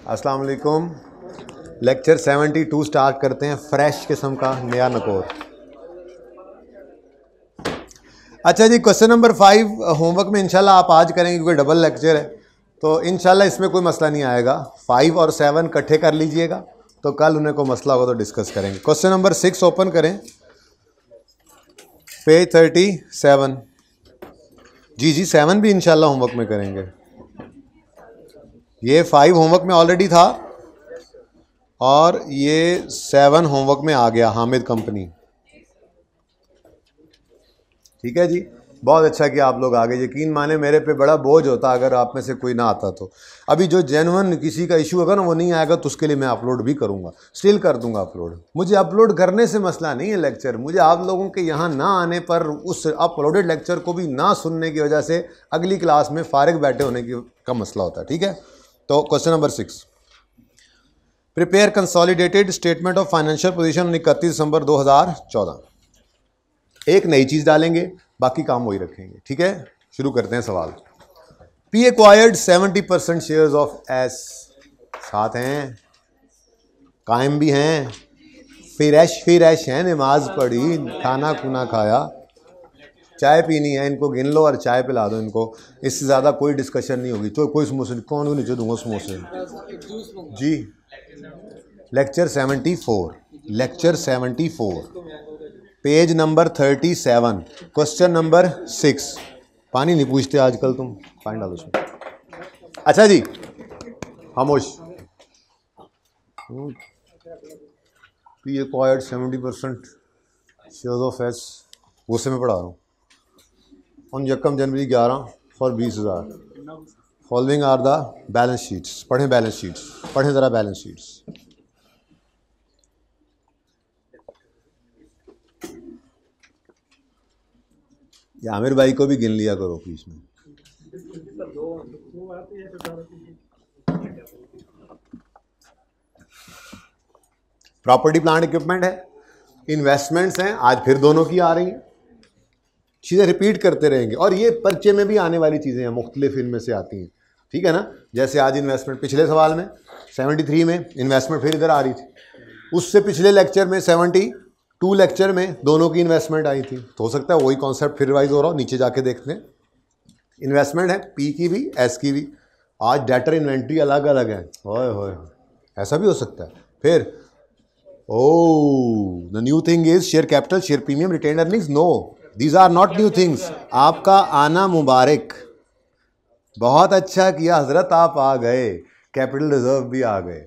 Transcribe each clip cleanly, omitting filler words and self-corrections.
अस्सलाम वालेकुम। Lecture 72 start करते हैं, फ्रेश किस्म का नया नकोर। अच्छा जी, क्वेश्चन नंबर 5 होमवर्क में इंशाल्लाह आप आज करेंगे क्योंकि डबल लेक्चर है, तो इंशाल्लाह इसमें कोई मसला नहीं आएगा। 5 और 7 इकट्ठे कर लीजिएगा, तो कल उन्हें कोई मसला होगा तो डिस्कस करेंगे। क्वेश्चन नंबर 6 ओपन करें, पेज 37। जी 7 भी इंशाल्लाह होमवर्क में करेंगे। ये 5 होमवर्क में ऑलरेडी था और ये 7 होमवर्क में आ गया, हामिद कंपनी। ठीक है जी, बहुत अच्छा कि आप लोग आ गए। यकीन माने मेरे पे बड़ा बोझ होता अगर आप में से कोई ना आता तो। अभी जो जेन्युइन किसी का इशू होगा ना, वो नहीं आएगा तो उसके लिए मैं अपलोड भी करूँगा, स्टिल कर दूंगा अपलोड। मुझे अपलोड करने से मसला नहीं है लेक्चर, मुझे आप लोगों के यहाँ ना आने पर उस अपलोडेड लेक्चर को भी ना सुनने की वजह से अगली क्लास में फारिग बैठे होने का मसला होता है। ठीक है, तो question number 6, prepare consolidated statement of financial position 31 दिसंबर 2014। एक नई चीज डालेंगे, बाकी काम वही रखेंगे। ठीक है, शुरू करते हैं सवाल। P acquired 70% shares of S. साथ हैं, कायम भी हैं, फिर ऐश हैं, नमाज पढ़ी, खाना खुना खाया, चाय पीनी है, इनको गिन लो और चाय पिला दो इनको। इससे ज़्यादा कोई डिस्कशन नहीं होगी। तो कोई समोसे कौन को नीचे दूंगा समोसे जी। Lecture 74 page number 37, question number 6। पानी नहीं पूछते आजकल तुम, पानी डालो उसमें। अच्छा जी, खामोश। P acquired 70% shares of S, गुस्से में पढ़ा रहा हूँ। On 1 January 11 for 20,000। Following are the balance sheets. पढ़ें बैलेंस शीट्स, पढ़ें ज़रा बैलेंस शीट्स। या आमिर भाई को भी गिन लिया करो बीच में। प्रॉपर्टी प्लांट इक्विपमेंट है, इन्वेस्टमेंट्स हैं, आज फिर दोनों की आ रही हैं। चीज़ें रिपीट करते रहेंगे और ये पर्चे में भी आने वाली चीज़ें हैं, मुख्तलिफ इनमें से आती हैं। ठीक है ना, जैसे आज इन्वेस्टमेंट, पिछले सवाल में 73 में इन्वेस्टमेंट फिर इधर आ रही थी, उससे पिछले लेक्चर में 72 लेक्चर में दोनों की इन्वेस्टमेंट आई थी। तो हो सकता है वही कॉन्सेप्ट फिर रिवाइज हो रहा हो। नीचे जाके देखते हैं, इन्वेस्टमेंट है पी की भी एस की भी। आज डेटर इन्वेंट्री अलग अलग है, ओए होए, ऐसा भी हो सकता है। फिर the new thing is share capital, share premium, retained earnings. No, these are not new things. आपका आना मुबारक, बहुत अच्छा किया हजरत, आप आ गए, कैपिटल रिजर्व भी आ गए,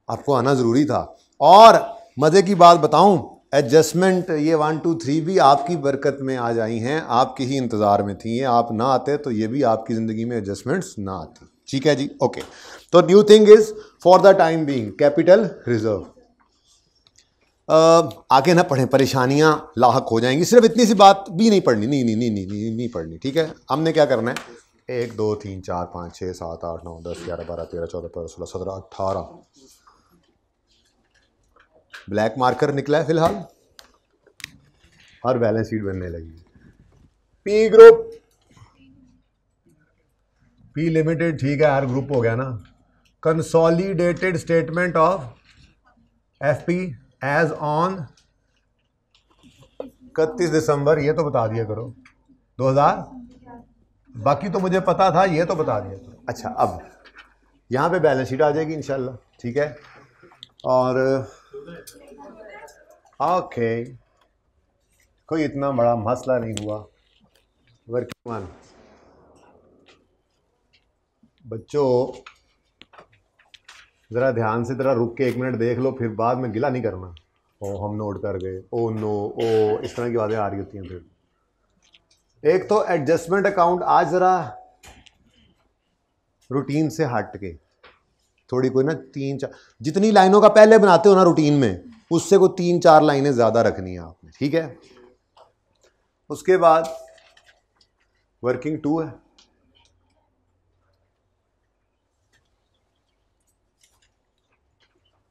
आपको आना ज़रूरी था। और मज़े की बात बताऊं, एडजस्टमेंट ये 1 2 3 भी आपकी बरकत में आ जाई हैं, आपके ही इंतज़ार में थी। ये आप ना आते तो ये भी आपकी ज़िंदगी में एडजस्टमेंट्स ना आती। ठीक है जी, ओके। तो new thing is for the time being capital reserve. आगे ना पढ़ें, परेशानियां लाहक हो जाएंगी। सिर्फ इतनी सी बात भी नहीं पढ़नी, नहीं पढ़नी। ठीक है, हमने क्या करना है, 1 2 3 4 5 6 7 8 9 10 11 12 13 14 15 16 17 18 ब्लैक मार्कर निकला है फिलहाल और बैलेंस शीट बनने लगी। पी ग्रुप, पी लिमिटेड, ठीक है, आर ग्रुप हो गया ना। Consolidated statement of F P as on 31 December, ये तो बता दिया करो 2000। बाकी तो मुझे पता था, ये तो बता दिया करो। अच्छा, अब यहाँ पे बैलेंस शीट आ जाएगी इंशाल्लाह। ठीक है, और ओके, कोई इतना बड़ा मसला नहीं हुआ। वर्किंग वन, बच्चों ज़रा ध्यान से, ज़रा रुक के 1 मिनट देख लो, फिर बाद में गिला नहीं करना। ओ हम नोट कर गए, ओ नो, ओ इस तरह की बातें आ रही होती हैं। फिर एक तो एडजस्टमेंट अकाउंट, आज ज़रा रूटीन से हट के थोड़ी कोई ना 3 4 जितनी लाइनों का पहले बनाते हो ना रूटीन में, उससे को 3 4 लाइनें ज़्यादा रखनी है आपने। ठीक है, उसके बाद वर्किंग 2 है,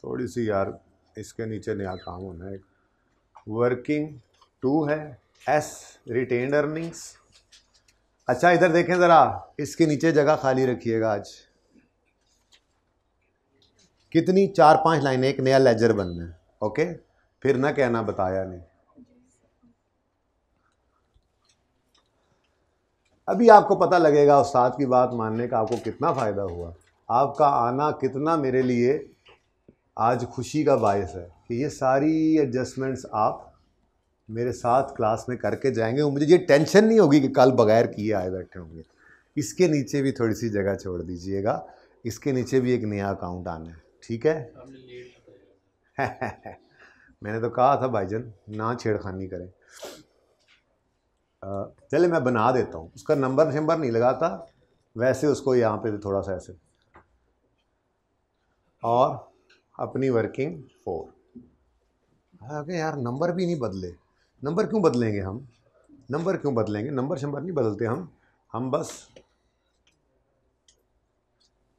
थोड़ी सी यार इसके नीचे नया काम होना है। वर्किंग 2 है, एस रिटेन्ड अर्निंग्स। अच्छा इधर देखें ज़रा, इसके नीचे जगह खाली रखिएगा आज। कितनी 4-5 लाइनें, एक नया लेजर बनना है। ओके, फिर ना कहना बताया नहीं। अभी आपको पता लगेगा उस्ताद की बात मानने का आपको कितना फ़ायदा हुआ। आपका आना कितना मेरे लिए आज खुशी का बायस है कि ये सारी एडजस्टमेंट्स आप मेरे साथ क्लास में करके जाएंगे। मुझे ये टेंशन नहीं होगी कि कल बगैर किए आए बैठे होंगे। इसके नीचे भी थोड़ी सी जगह छोड़ दीजिएगा, इसके नीचे भी एक नया अकाउंट आना है, ठीक है। मैंने तो कहा था भाईजान ना छेड़खानी करें। चले मैं बना देता हूँ, उसका नंबर नहीं लगाता, वैसे उसको यहाँ पे थोड़ा सा ऐसे, और अपनी वर्किंग 4। अरे यार नंबर भी नहीं बदले, नंबर क्यों बदलेंगे हम, नंबर क्यों बदलेंगे, नंबर शंबर नहीं बदलते हम बस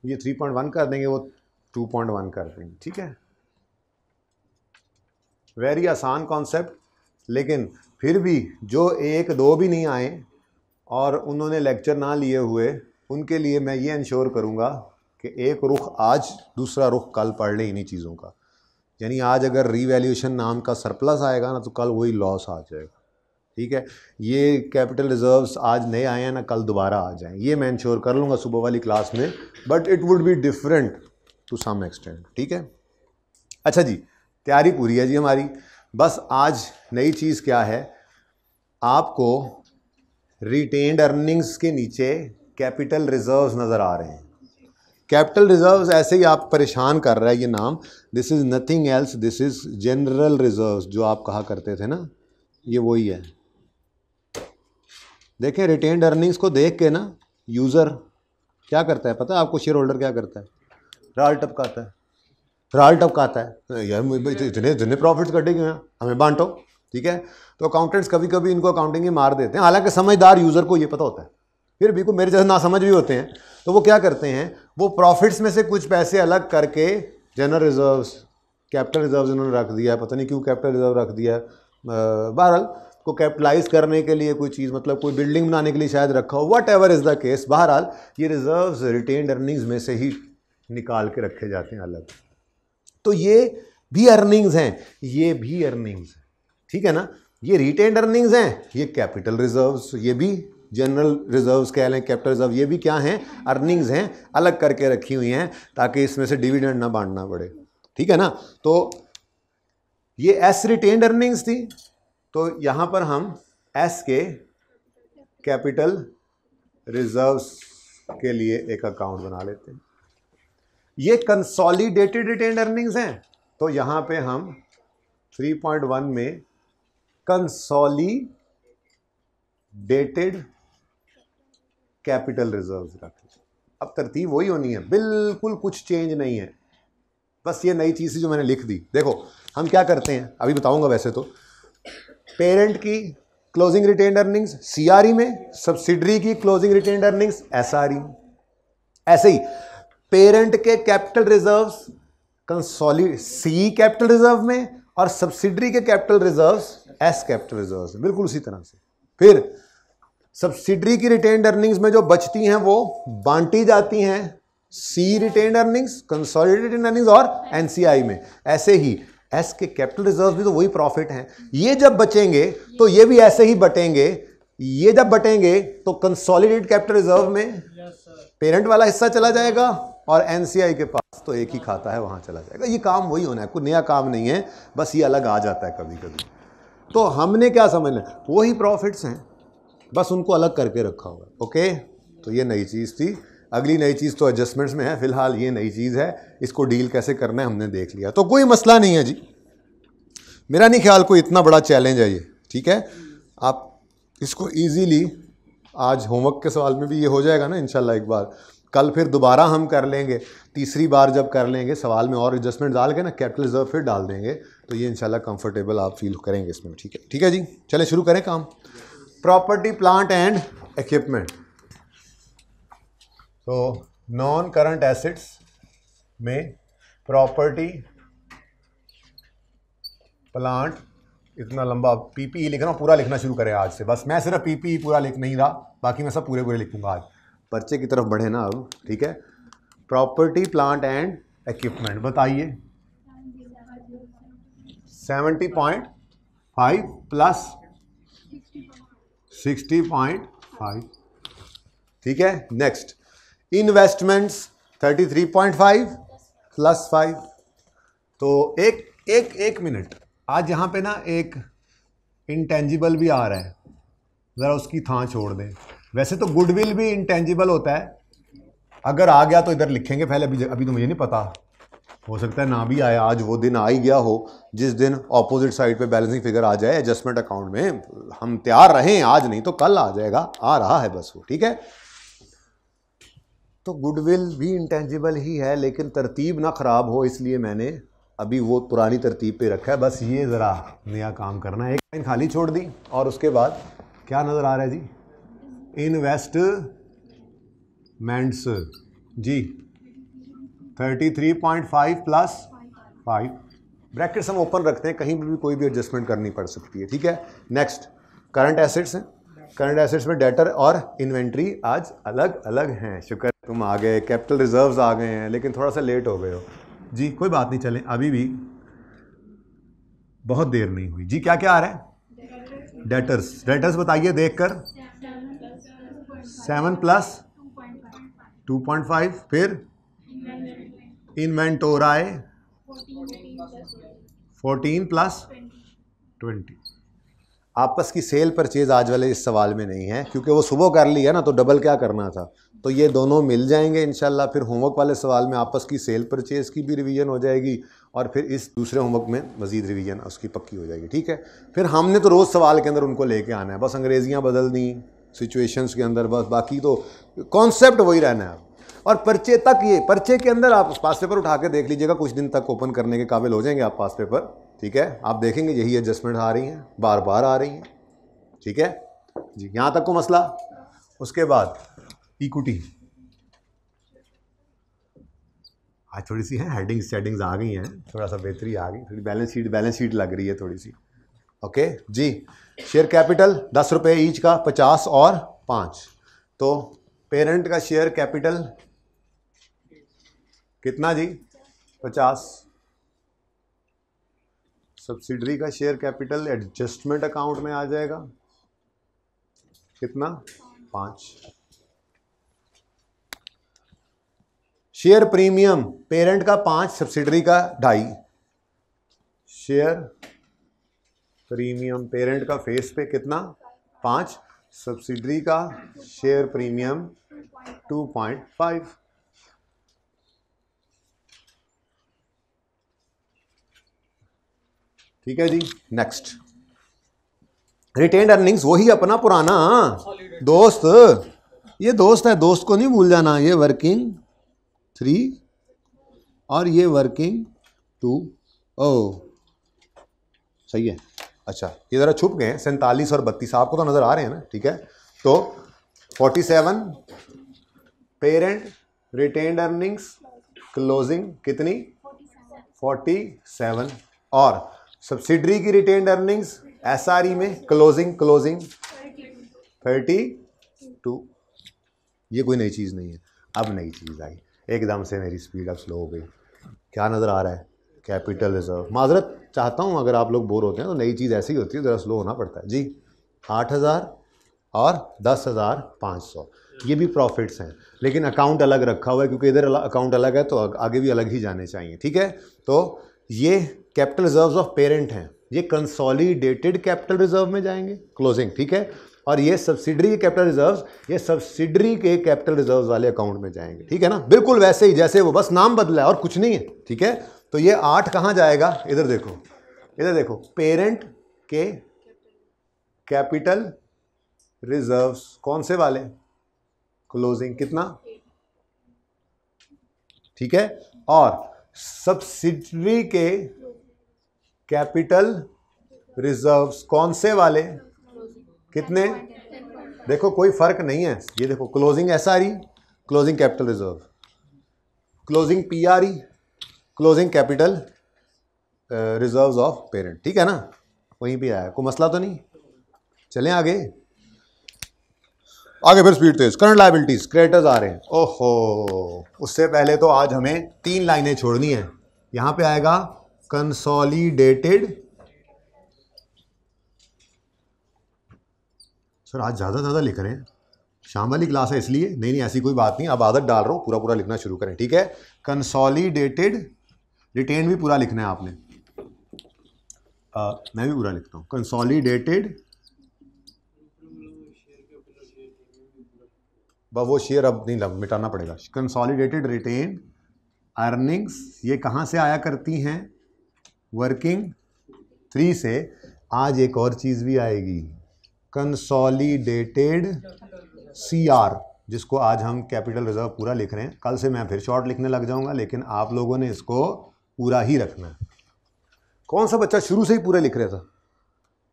ये 3.1 कर देंगे, वो 2.1 कर देंगे, ठीक है। वेरी आसान कॉन्सेप्ट, लेकिन फिर भी जो 1-2 भी नहीं आए और उन्होंने लेक्चर ना लिए हुए, उनके लिए मैं ये इंश्योर करूँगा कि एक रुख आज दूसरा रुख कल पढ़ ले इन्हीं चीज़ों का। यानी आज अगर रीवैल्यूएशन नाम का सरप्लस आएगा ना तो कल वही लॉस आ जाएगा, ठीक है। ये कैपिटल रिजर्व्स आज नए आए हैं ना, कल दोबारा आ जाएं, ये मैं इंश्योर कर लूँगा सुबह वाली क्लास में, but it would be different to some extent, ठीक है। अच्छा जी, तैयारी पूरी है जी हमारी। बस आज नई चीज़ क्या है, आपको रिटेन्ड अर्निंग्स के नीचे कैपिटल रिजर्व्स नज़र आ रहे हैं। कैपिटल रिजर्व्स ऐसे ही आप परेशान कर रहा है ये नाम, this is nothing else, this is general reserves जो आप कहा करते थे ना, ये वही है। देखें रिटेन्ड अर्निंग्स को देख के ना यूज़र क्या करता है पता है आपको, शेयर होल्डर क्या करता है, राल टपकाता है, राल टपकाता है, यार इतने प्रॉफिट्स कटे क्यों हैं, हमें बांटो, ठीक है। तो अकाउंटेंट्स कभी कभी इनको अकाउंटिंग ही मार देते हैं, हालांकि समझदार यूज़र को ये पता होता है, फिर भी को मेरे जैसे नासमझ भी होते हैं, तो वो क्या करते हैं, वो प्रॉफिट्स में से कुछ पैसे अलग करके जनरल रिजर्व्स, कैपिटल रिजर्व्स इन्होंने रख दिया है, पता नहीं क्यों कैपिटल रिजर्व रख दिया है, बहरहाल को कैपिटलाइज करने के लिए कोई चीज़, मतलब कोई बिल्डिंग बनाने के लिए शायद रखा हो, what ever is the case, बहरहाल ये रिजर्व्स रिटेन्ड अर्निंग्स में से ही निकाल के रखे जाते हैं अलग। तो ये भी अर्निंग्स हैं, ये भी अर्निंग्स हैं, ठीक है ना। ये रिटेन्ड अर्निंग्स हैं, ये कैपिटल रिजर्व्स, ये भी जनरल रिजर्व्स कह लें, कैपिटल रिजर्व, ये भी क्या हैं, अर्निंग्स हैं, अलग करके रखी हुई हैं ताकि इसमें से डिविडेंड ना बांटना पड़े, ठीक है ना। तो ये एस रिटेन्ड अर्निंग्स थी, तो यहाँ पर हम एस के कैपिटल रिजर्व्स के लिए एक अकाउंट बना लेते हैं। ये कंसोलिडेटेड रिटेन्ड अर्निंग्स हैं, तो यहाँ पे हम 3.1 में कंसोलिडेटेड कैपिटल रिजर्व्स रख लें। अब तरतीब वही होनी है, बिल्कुल कुछ चेंज नहीं है, बस ये नई चीज़ जो मैंने लिख दी। देखो हम क्या करते हैं अभी बताऊंगा, वैसे तो पेरेंट की क्लोजिंग रिटेन्ड अर्निंग्स सीआरई में, सब्सिडरी की क्लोजिंग रिटेन्ड अर्निंग्स एसआरई में, ऐसे ही पेरेंट के कैपिटल रिजर्व्स कंसोलिडेट सी कैपिटल रिजर्व में और सब्सिडरी के capital reserves S capital reserves में, बिल्कुल उसी तरह से। फिर सब्सिडरी की रिटेन्ड अर्निंग्स में जो बचती हैं वो बांटी जाती हैं सी रिटेन्ड अर्निंग्स, कंसोलिडेटेड अर्निंग्स और एनसीआई में। ऐसे ही एस के कैपिटल रिजर्व भी तो वही प्रॉफिट हैं, ये जब बचेंगे तो ये भी ऐसे ही बटेंगे, ये जब बटेंगे तो कंसोलिडेटेड कैपिटल रिजर्व में पेरेंट वाला हिस्सा चला जाएगा और एनसीआई के पास तो एक ही खाता है वहां चला जाएगा। ये काम वही होना है, कोई नया काम नहीं है, बस ये अलग आ जाता है कभी कभी। तो हमने क्या समझना, वही प्रॉफिट्स हैं, बस उनको अलग करके रखा हुआ है। ओके, तो ये नई चीज़ थी। अगली नई चीज़ तो एडजस्टमेंट्स में है, फिलहाल ये नई चीज़ है, इसको डील कैसे करना है हमने देख लिया, तो कोई मसला नहीं है जी, मेरा नहीं ख्याल कोई इतना बड़ा चैलेंज है ये, ठीक है। आप इसको इजीली आज होमवर्क के सवाल में भी ये हो जाएगा ना इंशाल्लाह एक बार, कल फिर दोबारा हम कर लेंगे, तीसरी बार जब कर लेंगे सवाल में और एडजस्टमेंट डाल के ना कैपिटल रिजर्व फिर डाल देंगे, तो ये इंशाल्लाह कंफर्टेबल आप फील करेंगे इसमें, ठीक है। ठीक है जी, चलें शुरू करें काम। प्रॉपर्टी प्लांट एंड इक्विपमेंट, तो नॉन करंट एसेट्स में प्रॉपर्टी प्लांट, इतना लंबा पीपीई लिख रहा हूँ, पूरा लिखना शुरू करें आज से, बस मैं सिर्फ पीपीई पूरा लिख नहीं रहा, बाकी मैं सब पूरे पूरे लिखूंगा आज, पर्चे की तरफ बढ़े ना अब, ठीक है। प्रॉपर्टी प्लांट एंड इक्विपमेंट बताइए 70.5 प्लस 60.5, ठीक है। Next investments 33.5 plus 5। तो एक मिनट, आज यहाँ पे ना एक इंटेंजिबल भी आ रहा है, ज़रा उसकी थां छोड़ दें। वैसे तो गुडविल भी इंटेंजिबल होता है, अगर आ गया तो इधर लिखेंगे पहले, अभी तो मुझे नहीं पता, हो सकता है ना भी आया, आज वो दिन आ ही गया हो जिस दिन ऑपोजिट साइड पे बैलेंसिंग फिगर आ जाए एडजस्टमेंट अकाउंट में। हम तैयार रहें, आज नहीं तो कल आ जाएगा, आ रहा है बस वो, ठीक है। तो गुडविल भी इंटेंजिबल ही है, लेकिन तरतीब ना ख़राब हो इसलिए मैंने अभी वो पुरानी तरतीब पे रखा है। बस ये ज़रा नया काम करना है। एक लाइन खाली छोड़ दी और उसके बाद क्या नज़र आ रहा है जी, इन्वेस्टमेंट्स जी 33.5 प्लस 5, ब्रैकेट्स हम ओपन रखते हैं, कहीं भी कोई भी एडजस्टमेंट करनी पड़ सकती है, ठीक है। नेक्स्ट करंट एसेट्स हैं, करंट एसेट्स में डेटर और इन्वेंट्री आज अलग अलग हैं। शुक्र तुम आ गए, कैपिटल रिजर्व्स आ गए हैं, लेकिन थोड़ा सा लेट हो गए हो जी, कोई बात नहीं, चलें, अभी भी बहुत देर नहीं हुई जी। क्या क्या आ रहा है, डेटर्स, डेटर्स बताइए देखकर 7 प्लस 2.5, फिर इन्वेंटोराई 14 प्लस 20। आपस की सेल परचेज आज वाले इस सवाल में नहीं है, क्योंकि वो सुबह कर लिया ना, तो डबल क्या करना था, तो ये दोनों मिल जाएंगे इंशाल्लाह। फिर होमवर्क वाले सवाल में आपस की सेल परचेज की भी रिवीजन हो जाएगी, और फिर इस दूसरे होमवर्क में मजीद रिवीजन उसकी पक्की हो जाएगी, ठीक है। फिर हमने तो रोज़ सवाल के अंदर उनको लेके आना है, बस अंग्रेजियाँ बदल दी सिचुएशंस के अंदर, बस बाकी तो कॉन्सेप्ट वही रहना है। और पर्चे तक, ये पर्चे के अंदर आप पास पेपर उठा के देख लीजिएगा, कुछ दिन तक ओपन करने के काबिल हो जाएंगे आप पास पेपर, ठीक है। आप देखेंगे यही एडजस्टमेंट आ रही हैं, बार बार आ रही हैं, ठीक है जी। यहाँ तक को मसला। उसके बाद इक्विटी, आज थोड़ी सी है हेडिंग्स शेडिंग्स आ गई हैं, थोड़ा सा बेहतरी आ गई, थोड़ी बैलेंस शीट लग रही है थोड़ी सी, ओके जी। शेयर कैपिटल 10 रुपये ईच का, 50 और 5, तो पेरेंट का शेयर कैपिटल कितना जी, 50। सब्सिडरी का शेयर कैपिटल एडजस्टमेंट अकाउंट में आ जाएगा कितना, 5। शेयर प्रीमियम पेरेंट का 5, सब्सिडरी का 2.5। शेयर प्रीमियम पेरेंट का फेस पे कितना, 5, सब्सिडरी का शेयर प्रीमियम 2.5। ठीक है जी। नेक्स्ट रिटेन्ड अर्निंग्स, वही अपना पुराना दोस्त, ये दोस्त है, दोस्त को नहीं भूल जाना। ये वर्किंग 3 और ये वर्किंग 2। ओ सही है। अच्छा ये ज़रा छुप गए हैं, 47 और 32 आपको तो नज़र आ रहे हैं ना, ठीक है। तो 47 पेरेंट रिटेन्ड अर्निंग्स क्लोजिंग कितनी, 47, और सब्सिडरी की रिटेन्ड अर्निंग्स एसआरई में क्लोजिंग 32। ये कोई नई चीज़ नहीं है, अब नई चीज़ आई एकदम से, मेरी स्पीड अब स्लो हो गई। क्या नज़र आ रहा है, कैपिटल रिजर्व। माजरत चाहता हूँ अगर आप लोग बोर होते हैं, तो नई चीज़ ऐसी होती है, ज़रा स्लो होना पड़ता है जी। 8,000 और 10,500 ये भी प्रॉफिट्स हैं, लेकिन अकाउंट अलग रखा हुआ है, क्योंकि इधर अकाउंट अलग है तो आगे भी अलग ही जाने चाहिए, ठीक है। तो ये कैपिटल रिजर्व्स ऑफ पेरेंट हैं, ये कंसोलिडेटेड कैपिटल रिजर्व में जाएंगे क्लोजिंग, ठीक है। और ये सब्सिडरी के कैपिटल रिजर्व्स, ये सब्सिडरी के कैपिटल रिजर्व्स वाले अकाउंट में जाएंगे, ठीक है ना, बिल्कुल वैसे ही जैसे वो, बस नाम बदला है और कुछ नहीं है, ठीक है। तो ये 8 कहाँ जाएगा, इधर देखो, इधर देखो, पेरेंट के कैपिटल रिजर्व्स कौन से वाले, क्लोजिंग कितना, ठीक है। और सब्सिडरी के कैपिटल रिजर्व्स कौन से वाले, कितने, देखो कोई फर्क नहीं है, ये देखो closing SRE, closing capital reserve, closing PRE, closing capital reserves of parent, ठीक है ना, वहीं पे आया, कोई मसला तो नहीं। चलें आगे। आगे फिर स्पीड तेज। करंट लायबिलिटीज, क्रेडिटर्स आ रहे हैं। ओहो, उससे पहले तो आज हमें 3 लाइनें छोड़नी है। यहां पे आएगा कंसोलिडेटेड। सर आज ज्यादा लिख रहे हैं, शाम वाली क्लास है इसलिए। नहीं ऐसी कोई बात नहीं, अब आदत डाल रहा हूं, पूरा लिखना शुरू करें, ठीक है। कंसोलिडेटेड, रिटेन भी पूरा लिखना है आपने। मैं भी पूरा लिखता हूं। कंसोलिडेटेड, वो शेयर अब नहीं मिटाना पड़ेगा। कंसोलिडेटेड रिटेन अर्निंग्स, ये कहाँ से आया करती हैं? वर्किंग 3 से। आज एक और चीज़ भी आएगी, कंसोलिडेटेड CR, जिसको आज हम कैपिटल रिजर्व पूरा लिख रहे हैं। कल से मैं फिर शॉर्ट लिखने लग जाऊंगा, लेकिन आप लोगों ने इसको पूरा ही रखना है। कौन सा बच्चा शुरू से ही पूरा लिख रहा था?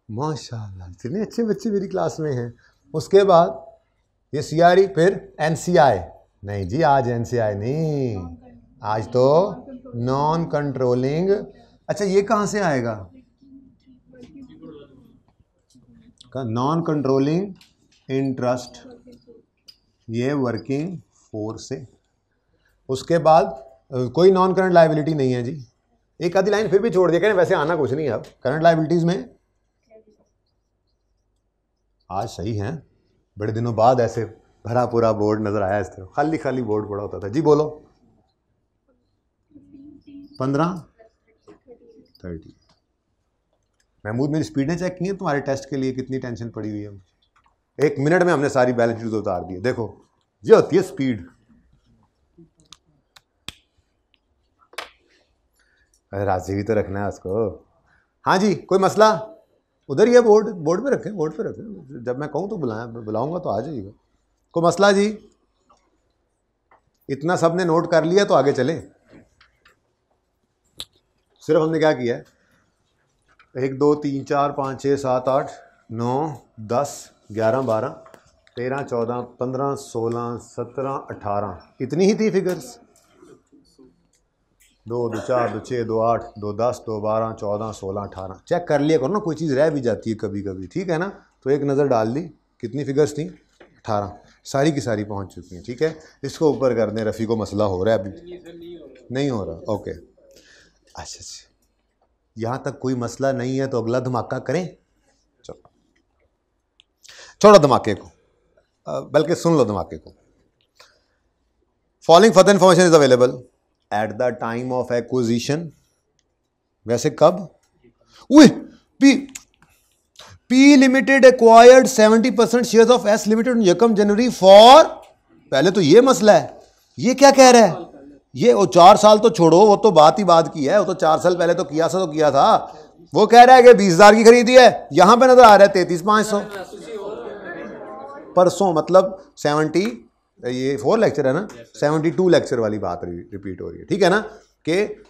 माशाल्लाह, इतने अच्छे बच्चे मेरी क्लास में हैं। उसके बाद ये CRE, फिर NCI। नहीं जी, आज NCI नहीं, आज तो नॉन कंट्रोलिंग। अच्छा, ये कहाँ से आएगा? नॉन कंट्रोलिंग इंटरेस्ट, ये वर्किंग फोर्स से। उसके बाद कोई नॉन करंट लायबिलिटी नहीं है जी। एक आधी लाइन फिर भी छोड़ दिया करें, वैसे आना कुछ नहीं है अब करंट लायबिलिटीज में। आज सही है, बड़े दिनों बाद ऐसे भरा पूरा बोर्ड नजर आया। इस तरह खाली बोर्ड पड़ा होता था। जी बोलो। 15 30। महमूद, मेरी स्पीडें चेक की हैं तुम्हारे टेस्ट के लिए? कितनी टेंशन पड़ी हुई है। 1 मिनट में हमने सारी बैलेंस शीट उतार दी है। देखो, ये होती है स्पीड। अरे राजी भी तो रखना है उसको। हाँ जी, कोई मसला? उधर ही है बोर्ड पे रखें। जब मैं कहूँ तो बुलाऊंगा तो आ जाइएगा। कोई मसला जी? इतना सबने नोट कर लिया तो आगे चले। सिर्फ हमने क्या किया है, 1 2 3 4 5 6 7 8 9 10 11 12 13 14 15 16 17 18, इतनी ही थी फिगर्स। 2 2 4 2 6 2 8 2 10 2 12 14 16 18। चेक कर लिया करो ना, कोई चीज़ रह भी जाती है कभी कभी, ठीक है ना। तो एक नज़र डाल दी, कितनी फिगर्स थी? 18, सारी की सारी पहुंच चुकी हैं, ठीक है। इसको ऊपर कर दें, रफ़ी को मसला हो रहा है अभी? नहीं हो रहा, ओके। अच्छा, यहाँ तक कोई मसला नहीं है तो अगला धमाका करें। चलो, छोड़ो धमाके को, बल्कि सुन लो धमाके को। Following further information is available at the time of acquisition. वैसे कब? P limited acquired 70% shares of S limited यकम जनवरी फॉर। पहले तो ये मसला है, ये क्या कह रहा है? ये वो 4 साल तो छोड़ो, वो तो बात ही बात की है। वो तो 4 साल पहले तो किया था। वो कह रहा है कि 20,000 की खरीदी है। यहां पे नजर आ रहा है 33,500 परसों, मतलब 70, ये 4 लेक्चर है ना, 72 लेक्चर वाली बात रिपीट हो रही है, ठीक है ना। कि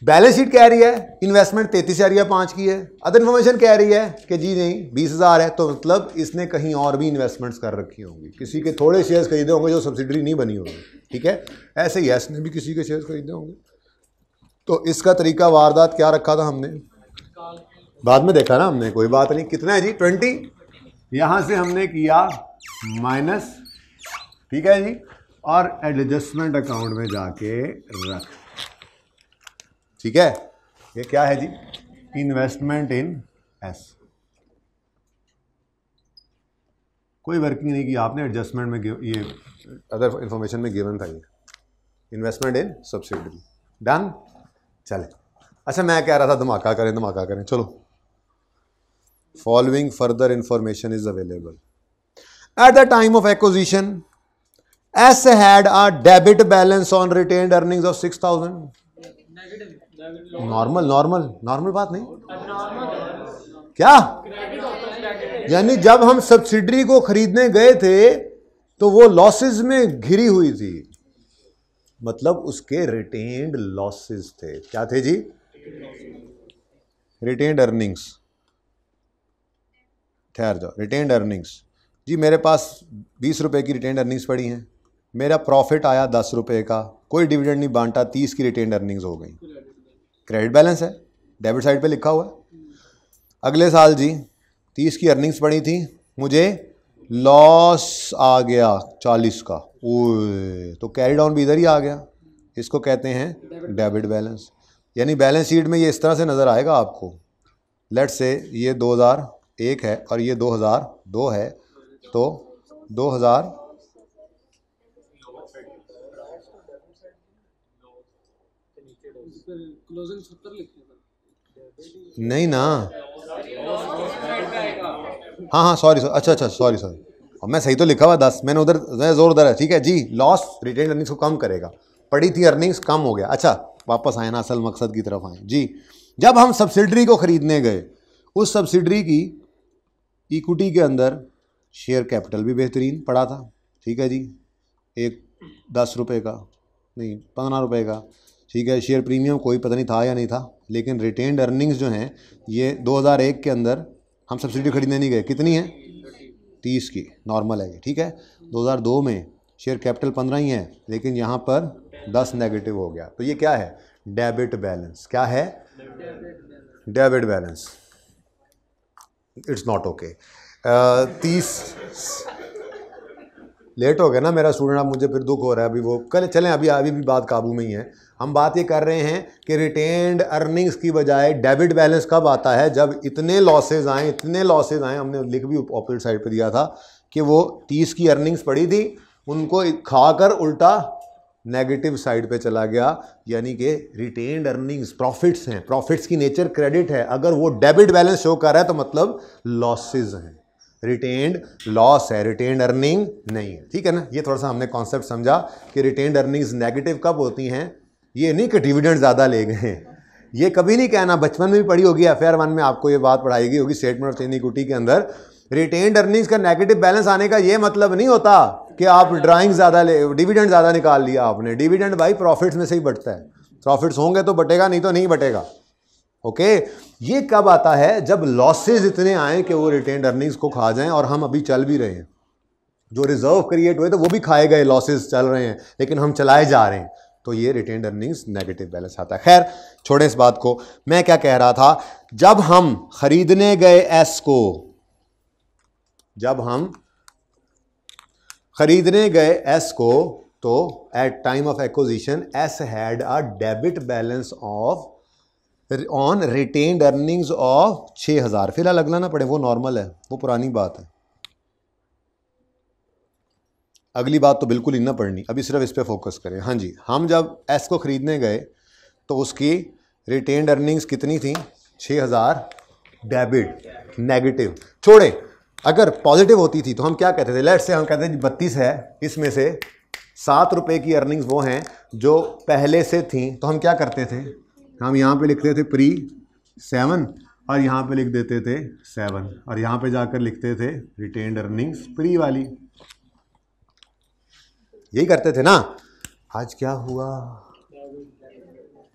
बैलेंस शीट कह रही है इन्वेस्टमेंट 33,500 की है, अदर इन्फॉर्मेशन कह रही है कि जी नहीं 20,000 है। तो मतलब इसने कहीं और भी इन्वेस्टमेंट्स कर रखी होंगी, किसी के थोड़े शेयर्स खरीदे होंगे जो सब्सिडरी नहीं बनी होगी, ठीक है। ऐसे ही यस ने भी किसी के शेयर्स खरीदे होंगे। तो इसका तरीका वारदात क्या रखा था हमने, बाद में देखा ना हमने, कोई बात नहीं। कितना है जी? 20। यहां से हमने किया माइनस, ठीक है जी, और एडजस्टमेंट अकाउंट में जाके रख, ठीक है। ये क्या है जी? Investment in S. कोई वर्किंग नहीं की आपने, एडजस्टमेंट में ये अदर इंफॉर्मेशन में गिवन था ये इन्वेस्टमेंट इन सब्सिडरी। डन, चले। अच्छा, मैं कह रहा था धमाका करें, चलो। Following further information is available at the time of acquisition. S had a debit balance on retained earnings of 6,000। Normal बात नहीं क्या? यानी जब हम सब्सिडरी को खरीदने गए थे तो वो लॉसेस में घिरी हुई थी, मतलब उसके रिटेन्ड लॉसेस थे। क्या थे जी? Retained earnings. ठहर जाओ, रिटेन्ड अर्निंग्स जी। मेरे पास 20 रुपए की रिटेन्ड अर्निंग्स पड़ी हैं, मेरा प्रॉफिट आया 10 रुपए का, कोई डिविडेंड नहीं बांटा, 30 की रिटेन्ड अर्निंग्स हो गई। क्रेडिट बैलेंस है, डेबिट साइड पे लिखा हुआ है। अगले साल जी 30 की अर्निंग्स पड़ी थी, मुझे लॉस आ गया 40 का, ओए तो कैरी डाउन भी इधर ही आ गया, इसको कहते हैं डेबिट बैलेंस। यानी बैलेंस शीट में ये इस तरह से नज़र आएगा आपको। लेट्स से ये 2001 है और ये 2002 है, तो 2000 नहीं ना, हाँ हाँ सॉरी अच्छा सॉरी और मैं सही तो लिखा हुआ 10, मैंने उधर जोर उधर है, ठीक है जी। लॉस रिटेन अर्निंग्स को कम करेगा, पड़ी थी अर्निंग्स कम हो गया। अच्छा वापस आए ना असल मकसद की तरफ आए जी। जब हम सब्सिडरी को ख़रीदने गए, उस सब्सिडरी की इक्विटी के अंदर शेयर कैपिटल भी बेहतरीन पड़ा था, ठीक है जी, एक 10 रुपये का नहीं 15 रुपये का, ठीक है। शेयर प्रीमियम कोई पता नहीं था या नहीं था, लेकिन रिटेन्ड अर्निंग्स जो हैं ये 2001 के अंदर हम सब्सिडी खरीदने नहीं गए, कितनी है 30 की, नॉर्मल है ये, ठीक है। 2002 में शेयर कैपिटल 15 ही है, लेकिन यहाँ पर 10 नेगेटिव हो गया, तो ये क्या है डेबिट बैलेंस। क्या है debit balance, it's not okay. 30 late हो गया ना मेरा स्टूडेंट, अब मुझे फिर दुख हो रहा है। अभी वो कल चलें, अभी भी बात काबू में ही है। हम बात ये कर रहे हैं कि रिटेन्ड अर्निंग्स की बजाय डेबिट बैलेंस कब आता है, जब इतने लॉसेज आए हमने लिख भी ऑपोजिट साइड पे दिया था कि वो 30 की अर्निंग्स पड़ी थी, उनको खाकर उल्टा नेगेटिव साइड पे चला गया। यानी कि रिटेन्ड अर्निंग्स प्रॉफिट्स हैं, प्रॉफिट्स की नेचर क्रेडिट है, अगर वो डेबिट बैलेंस शो कर रहा है तो मतलब लॉसेज हैं, रिटेन्ड लॉस है, रिटेन्ड अर्निंग नहीं है, ठीक है ना। ये थोड़ा सा हमने कॉन्सेप्ट समझा कि रिटेन्ड अर्निंग्स नेगेटिव कब होती हैं। ये नहीं कि डिविडेंड ज़्यादा ले गए, ये कभी नहीं कहना, बचपन में भी पढ़ी होगी, FR 1 में आपको ये बात पढ़ाई गई होगी स्टेटमेंट ऑफ चेंज इक्विटी के अंदर। रिटेन्ड अर्निंग्स का नेगेटिव बैलेंस आने का ये मतलब नहीं होता कि आप ड्राइंग ज़्यादा ले, डिविडेंड ज़्यादा निकाल लिया आपने। डिविडेंड भाई प्रॉफिट्स में से ही बटता है, प्रॉफिट्स होंगे तो बटेगा, नहीं तो नहीं बटेगा, ओके। ये कब आता है, जब लॉसेज इतने आए कि वो रिटेन्ड अर्निंग्स को खा जाएं, और हम अभी चल भी रहे हैं। जो रिजर्व क्रिएट हुए तो वो भी खाए गए, लॉसेज चल रहे हैं, लेकिन हम चलाए जा रहे हैं, तो ये रिटेन्ड अर्निंग्स नेगेटिव बैलेंस आता है। खैर छोड़े इस बात को, मैं क्या कह रहा था, जब हम खरीदने गए एस को, जब हम खरीदने गए एस को, तो at time of acquisition S had a debit balance of on retained earnings of 6000। फिलहाल अगला ना पड़े, वो नॉर्मल है, वो पुरानी बात है, अगली बात तो बिल्कुल ही ना पढ़नी, अभी सिर्फ इस पे फोकस करें। हाँ जी, हम जब एस को ख़रीदने गए तो उसकी रिटेन्ड अर्निंग्स कितनी थी 6000 डेबिट, नेगेटिव छोड़े। अगर पॉजिटिव होती थी तो हम क्या कहते थे, लेट्स से हम कहते थे 32 है, इसमें से 7 रुपये की अर्निंग्स वो हैं जो पहले से थी, तो हम क्या करते थे, हम यहाँ पे लिखते थे प्री 7 और यहाँ पे लिख देते थे 7 और यहाँ पे जाकर लिखते थे रिटेन्ड अर्निंग्स प्री वाली, यही करते थे ना। आज क्या हुआ,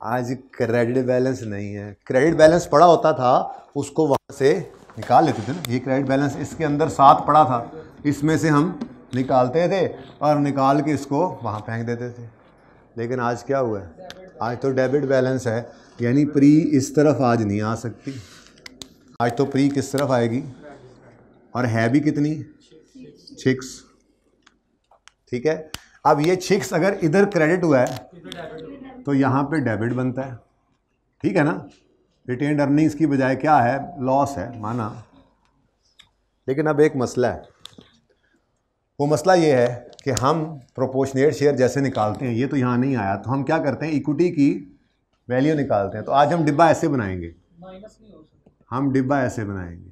आज क्रेडिट बैलेंस नहीं है। क्रेडिट बैलेंस पड़ा होता था, उसको वहाँ से निकाल लेते थे ना। ये क्रेडिट बैलेंस इसके अंदर 7 पड़ा था, इसमें से हम निकालते थे और निकाल के इसको वहाँ फेंक देते थे। लेकिन आज क्या हुआ है, आज तो डेबिट बैलेंस है, यानी प्री इस तरफ आज नहीं आ सकती, आज तो प्री किस तरफ आएगी, और है भी कितनी 6, ठीक है। अब ये 6 अगर इधर क्रेडिट हुआ है तो यहाँ पे डेबिट बनता है, ठीक है ना। रिटेन्ड अर्निंग्स की बजाय क्या है, लॉस है, माना। लेकिन अब एक मसला है, वो मसला ये है कि हम प्रोपोर्शनेट शेयर जैसे निकालते हैं, ये तो यहाँ नहीं आया, तो हम क्या करते हैं इक्विटी की वैल्यू निकालते हैं। तो आज हम डिब्बा ऐसे बनाएंगे, हम डिब्बा ऐसे बनाएंगे,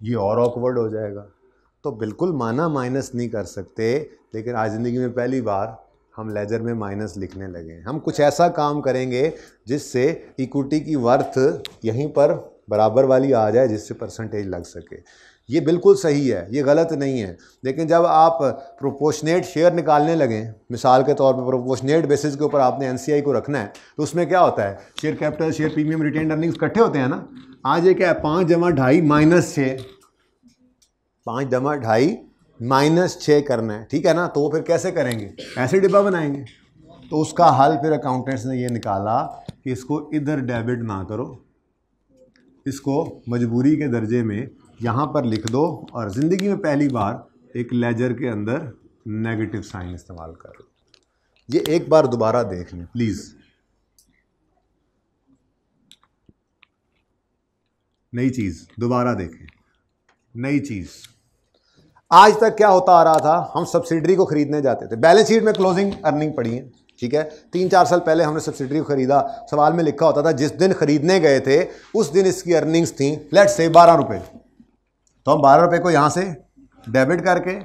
ये और ऑकवर्ड हो जाएगा, तो बिल्कुल माना माइनस नहीं कर सकते। लेकिन आज ज़िंदगी में पहली बार हम लेजर में माइनस लिखने लगे। हम कुछ ऐसा काम करेंगे जिससे इक्विटी की वर्थ यहीं पर बराबर वाली आ जाए, जिससे परसेंटेज लग सके। ये बिल्कुल सही है, ये गलत नहीं है। लेकिन जब आप प्रोपोर्शनेट शेयर निकालने लगें, मिसाल के तौर पर प्रोपोर्शनेट बेसिस के ऊपर आपने NCI को रखना है, तो उसमें क्या होता है, share capital, share premium, retained earnings इकट्ठे होते हैं ना। आज ये क्या है, 5 जमा 2.5 माइनस 6, 5 जमा 2.5 माइनस 6 करना है, ठीक है ना। तो वो फिर कैसे करेंगे, ऐसे डिब्बा बनाएंगे। तो उसका हल फिर अकाउंटेंट्स ने ये निकाला कि इसको इधर डेबिट ना करो, इसको मजबूरी के दर्जे में यहाँ पर लिख दो और ज़िंदगी में पहली बार एक लेजर के अंदर नेगेटिव साइन इस्तेमाल कर लो। ये एक बार दोबारा देख लें प्लीज़। नई चीज़ दोबारा देखें, नई चीज़। आज तक क्या होता आ रहा था, हम सब्सिडरी को खरीदने जाते थे, बैलेंस शीट में क्लोजिंग अर्निंग पड़ी है, ठीक है, 3-4 साल पहले हमने सब्सिडरी को खरीदा, सवाल में लिखा होता था जिस दिन खरीदने गए थे उस दिन इसकी अर्निंग्स थी लेट्स से 12 रुपये, तो हम 12 रुपये को यहाँ से डेबिट करके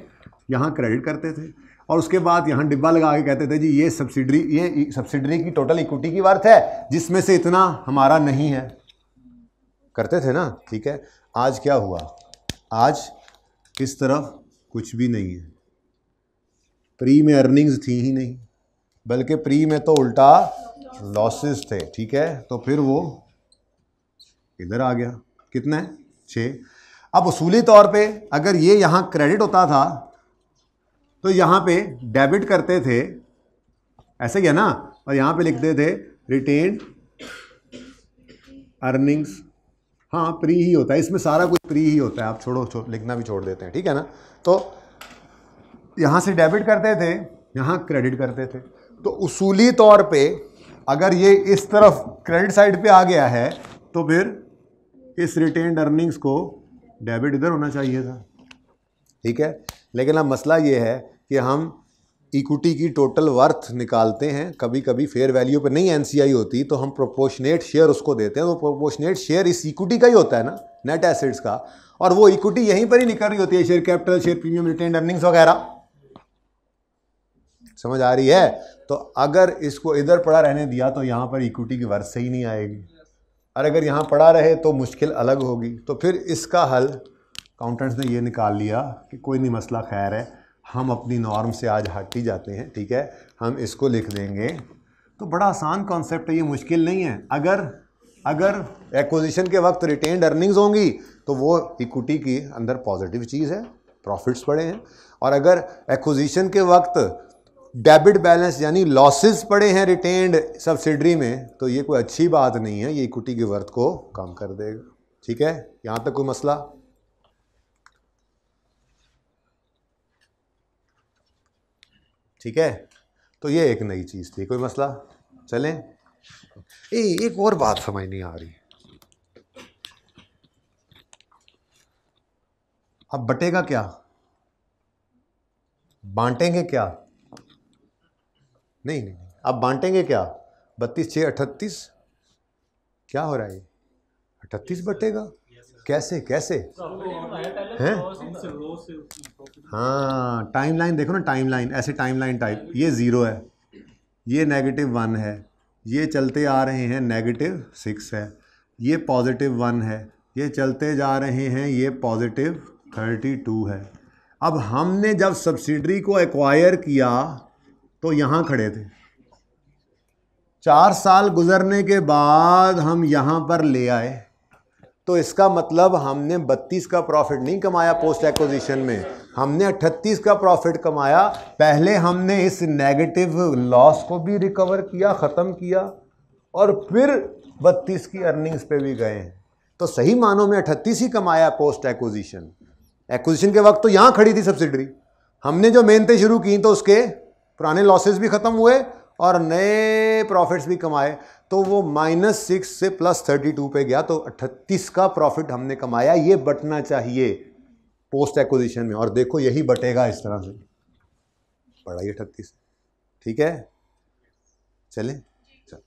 यहाँ क्रेडिट करते थे और उसके बाद यहाँ डिब्बा लगा के कहते थे जी ये सब्सिडरी की टोटल इक्विटी की वर्थ है जिसमें से इतना हमारा नहीं है, करते थे ना, ठीक है। आज क्या हुआ, आज इस तरफ कुछ भी नहीं है, प्री में अर्निंग्स थी ही नहीं, बल्कि प्री में तो उल्टा लॉसेस थे, ठीक है। तो फिर वो इधर आ गया, कितना है 6। अब उसूली तौर पे अगर ये यहाँ क्रेडिट होता था तो यहाँ पे डेबिट करते थे, ऐसे ही है ना, और यहाँ पे लिखते थे रिटेन्ड अर्निंग्स। हाँ प्री ही होता है, इसमें सारा कुछ प्री ही होता है, आप छोड़ो लिखना भी छोड़ देते हैं, ठीक है ना। तो यहाँ से डेबिट करते थे, यहाँ क्रेडिट करते थे। तो उसूली तौर पे अगर ये इस तरफ क्रेडिट साइड पे आ गया है तो फिर इस रिटेन्ड अर्निंग्स को डेबिट इधर होना चाहिए था, ठीक है। लेकिन अब मसला ये है कि हम इक्विटी की टोटल वर्थ निकालते हैं, कभी कभी फेयर वैल्यू पे नहीं एनसीआई होती तो हम प्रोपोर्शनेट शेयर उसको देते हैं, तो प्रोपोर्शनेट शेयर इस इक्विटी का ही होता है ना, नेट एसेट्स का, और वो इक्विटी यहीं पर ही निकल रही होती है, share capital, share premium, retained earnings वगैरह। समझ आ रही है। तो अगर इसको इधर पड़ा रहने दिया तो यहाँ पर इक्विटी की वर्थ सही नहीं आएगी, और अगर यहाँ पड़ा रहे तो मुश्किल अलग होगी। तो फिर इसका हल अकाउंटेंट्स ने ये निकाल लिया कि कोई नहीं, मसला खैर है, हम अपनी नॉर्म से आज हट ही जाते हैं, ठीक है, हम इसको लिख देंगे। तो बड़ा आसान कॉन्सेप्ट है, ये मुश्किल नहीं है। अगर एक्विजिशन के वक्त रिटेन्ड अर्निंग्स होंगी तो वो इक्विटी की अंदर पॉजिटिव चीज़ है, प्रॉफिट्स पड़े हैं, और अगर एक्विजिशन के वक्त डेबिट बैलेंस यानी लॉसेस पड़े हैं रिटेन्ड सब्सिडरी में, तो ये कोई अच्छी बात नहीं है, ये इक्विटी की वर्थ को कम कर देगा, ठीक है। यहाँ तक कोई मसला? ठीक है, तो ये एक नई चीज़ थी, कोई मसला? चलें। एक और बात समझ नहीं आ रही, अब बटेगा क्या, बांटेंगे क्या? नहीं, अब बांटेंगे क्या? 32 6 38, क्या हो रहा है? 38 बटेगा कैसे हैं? हाँ टाइमलाइन देखो ना, टाइमलाइन ऐसे, टाइमलाइन टाइप, ये 0 है, ये -1 है, ये चलते आ रहे हैं -6 है, ये +1 है, ये चलते जा रहे हैं, ये +32 है। अब हमने जब सब्सिडरी को एक्वायर किया तो यहाँ खड़े थे, 4 साल गुजरने के बाद हम यहाँ पर ले आए, तो इसका मतलब हमने 32 का प्रॉफिट नहीं कमाया पोस्ट एक्विजिशन में, हमने 38 का प्रॉफिट कमाया। पहले हमने इस नेगेटिव लॉस को भी रिकवर किया, ख़त्म किया, और फिर 32 की अर्निंग्स पे भी गए। तो सही मानों में 38 ही कमाया पोस्ट एक्विजिशन। एक्विजिशन के वक्त तो यहाँ खड़ी थी सब्सिडरी, हमने जो मेहनतें शुरू की तो उसके पुराने लॉसेस भी ख़त्म हुए और नए प्रॉफिट्स भी कमाए, तो वो -6 से +32 पे गया, तो 38 का प्रॉफिट हमने कमाया। ये बटना चाहिए पोस्ट एक्विजिशन में, और देखो यही बटेगा इस तरह से, बड़ा ही 38, ठीक है। चलें, चल,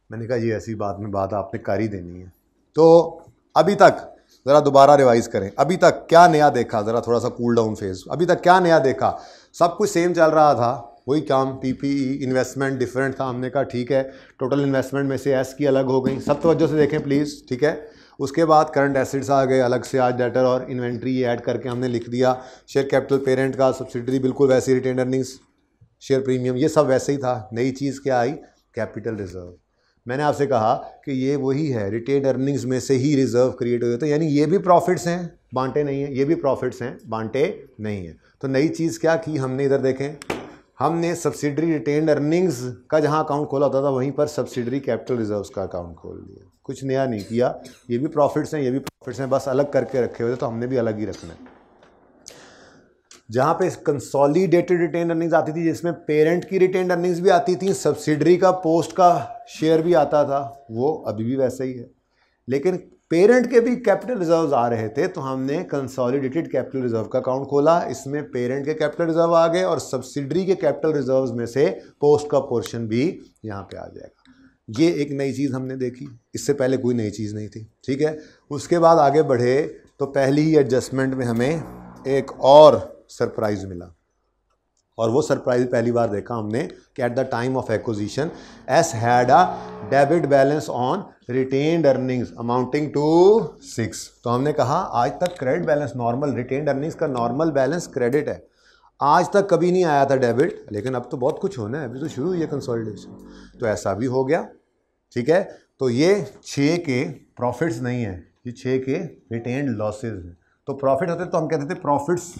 मैंने कहा ये ऐसी बात में बात आपने कर ही देनी है। तो अभी तक ज़रा दोबारा रिवाइज करें, अभी तक क्या नया देखा, ज़रा थोड़ा सा कूल डाउन फेज, अभी तक क्या नया देखा? सब कुछ सेम चल रहा था, वही काम, पीपीई इन्वेस्टमेंट डिफरेंट था, हमने कहा ठीक है, टोटल इन्वेस्टमेंट में से एस की अलग हो गई, सब तवज्जो से देखें प्लीज़, ठीक है। उसके बाद करंट एसेट्स आ गए अलग से, आज डेटर और इन्वेंट्री ऐड करके हमने लिख दिया, शेयर कैपिटल पेरेंट का, सब्सिडरी बिल्कुल वैसे, रिटेन्ड अर्निंग्स, शेयर प्रीमियम, ये सब वैसे ही था। नई चीज़ क्या आई? Capital reserve. मैंने आपसे कहा कि ये वही है, रिटेन्ड अर्निंग्स में से ही रिजर्व क्रिएट हुए, तो यानी ये भी प्रॉफिट्स हैं, बांटे नहीं हैं, ये भी प्रॉफिट्स हैं, बांटे नहीं हैं। तो नई चीज़ क्या की हमने, इधर देखें, हमने सब्सिडरी रिटेन्ड अर्निंग्स का जहां अकाउंट खोला होता था वहीं पर सब्सिडरी कैपिटल रिजर्व्स का अकाउंट खोल लिया, कुछ नया नहीं किया। ये भी प्रॉफिट्स हैं, ये भी फिर से बस अलग करके रखे हुए थे, तो हमने भी अलग ही रखना है। जहाँ पे कंसोलिडेटेड रिटेन अर्निंग्स आती थी, जिसमें पेरेंट की रिटेन अर्निंग्स भी आती थी, सब्सिडरी का पोस्ट का शेयर भी आता था, वो अभी भी वैसे ही है। लेकिन पेरेंट के भी कैपिटल रिजर्व्स आ रहे थे, तो हमने कंसोलिडेटेड कैपिटल रिजर्व का अकाउंट खोला। इसमें पेरेंट के कैपिटल रिजर्व आ गए और सब्सिडरी के कैपिटल रिजर्व्स में से पोस्ट का पोर्शन भी यहाँ पे आ जाएगा। ये एक नई चीज़ हमने देखी, इससे पहले कोई नई चीज़ नहीं थी, ठीक है। उसके बाद आगे बढ़े तो पहली ही एडजस्टमेंट में हमें एक और सरप्राइज मिला, और वो सरप्राइज पहली बार देखा हमने कि at the time of acquisition S had a debit balance on retained earnings amounting to 6। तो हमने कहा आज तक credit balance normal, retained earnings का नॉर्मल बैलेंस क्रेडिट है, आज तक कभी नहीं आया था डेबिट, लेकिन अब तो बहुत कुछ होना है, अभी तो शुरू हुई है कंसोलिडेशन, तो ऐसा भी हो गया, ठीक है। तो ये 6 के प्रॉफिट्स नहीं है, ये 6 के रिटेन्ड लॉसेज हैं। तो प्रॉफिट होते तो हम कहते थे प्रॉफिट्स,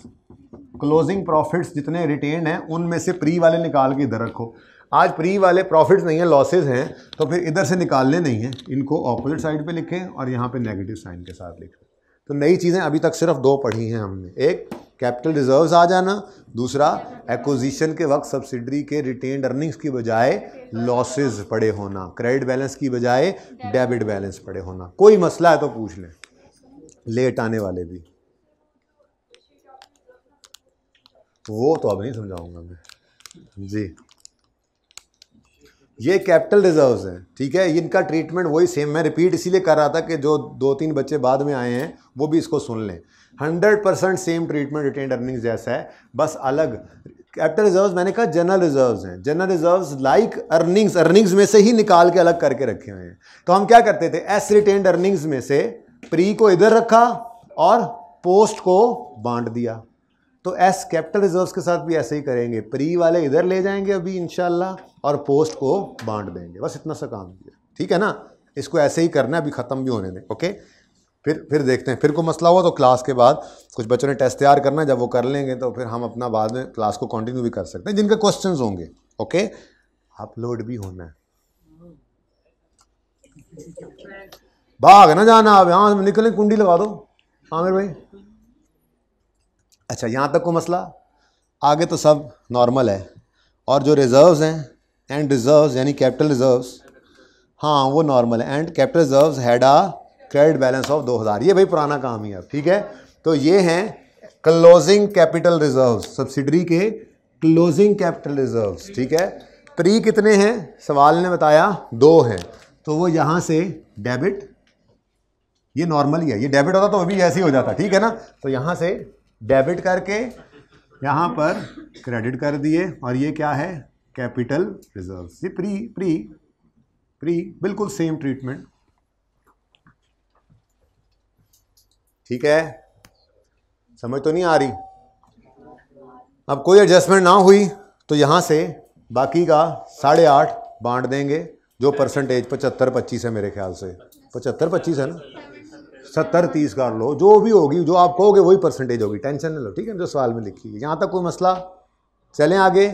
क्लोजिंग प्रॉफिट्स जितने रिटेन हैं उनमें से प्री वाले निकाल के इधर रखो। आज प्री वाले प्रॉफिट्स नहीं है, लॉसेज हैं, तो फिर इधर से निकालने नहीं हैं, इनको ऑपोजिट साइड पे लिखें और यहाँ पे नेगेटिव साइन के साथ लिखें। तो नई चीज़ें अभी तक सिर्फ 2 पढ़ी हैं हमने, एक कैपिटल रिजर्व्स आ जाना, दूसरा एक्विजिशन के वक्त सब्सिडरी के रिटेन्ड अर्निंग्स की बजाय लॉसेज पड़े होना, क्रेडिट बैलेंस की बजाय डेबिट बैलेंस पड़े होना। कोई मसला है तो पूछ लें, लेट आने वाले भी, वो तो अब नहीं समझाऊंगा मैं जी। ये कैपिटल रिजर्व्स हैं, ठीक है, इनका ट्रीटमेंट वही सेम, मैं रिपीट इसीलिए कर रहा था कि जो 2-3 बच्चे बाद में आए हैं वो भी इसको सुन लें। 100% सेम ट्रीटमेंट रिटेन्ड अर्निंग्स जैसा है, बस अलग कैपिटल रिजर्व्स मैंने कहा जनरल रिजर्व्स हैं। जनरल रिजर्व्स लाइक अर्निंग्स में से ही निकाल के अलग करके रखे हुए हैं। तो हम क्या करते थे, एस रिटेन्ड अर्निंग्स में से प्री को इधर रखा और पोस्ट को बांट दिया। तो एस कैपिटल रिजर्व्स के साथ भी ऐसे ही करेंगे, प्री वाले इधर ले जाएंगे अभी इंशाल्लाह और पोस्ट को बांट देंगे, बस इतना सा काम किया, ठीक है ना। इसको ऐसे ही करना है, अभी ख़त्म भी होने दें, ओके। फिर देखते हैं, फिर कोई मसला हुआ तो क्लास के बाद कुछ बच्चों ने टेस्ट तैयार करना है, जब वो कर लेंगे तो फिर हम अपना बाद में क्लास को कंटिन्यू भी कर सकते हैं, जिनके क्वेश्चंस होंगे, ओके। अपलोड भी होना है, भाग ना जाना, आप यहाँ निकले कुंडी लगा दो आमिर भाई। अच्छा, यहाँ तक को मसला, आगे तो सब नॉर्मल है। और जो रिजर्व्स हैं एंड रिजर्व्स यानी कैपिटल रिजर्व्स, हाँ वो नॉर्मल है। And capital reserves had a credit balance of 2000, ये भाई पुराना काम ही है, ठीक है। तो ये हैं क्लोजिंग कैपिटल रिजर्व्स, सब्सिडरी के क्लोजिंग कैपिटल रिजर्व्स, ठीक है। प्री कितने हैं, सवाल ने बताया 2 हैं, तो वो यहाँ से डेबिट, ये नॉर्मल ही है, ये डेबिट होता तो अभी ऐसे ही हो जाता, ठीक है ना। तो यहाँ से डेबिट करके यहाँ पर क्रेडिट कर दिए, और ये क्या है, कैपिटल रिजर्व्स। ये प्री बिल्कुल सेम ट्रीटमेंट, ठीक है। समझ तो नहीं आ रही। अब कोई एडजस्टमेंट ना हुई तो यहाँ से बाकी का 8.5 बांट देंगे, जो परसेंटेज 75-25 है मेरे ख्याल से, 75-25 है ना, 70-30 कर लो, जो भी होगी, जो आप कहोगे वही परसेंटेज होगी, टेंशन नहीं लो, ठीक है, जो सवाल में लिखी है। यहाँ तक कोई मसला, चलें आगे,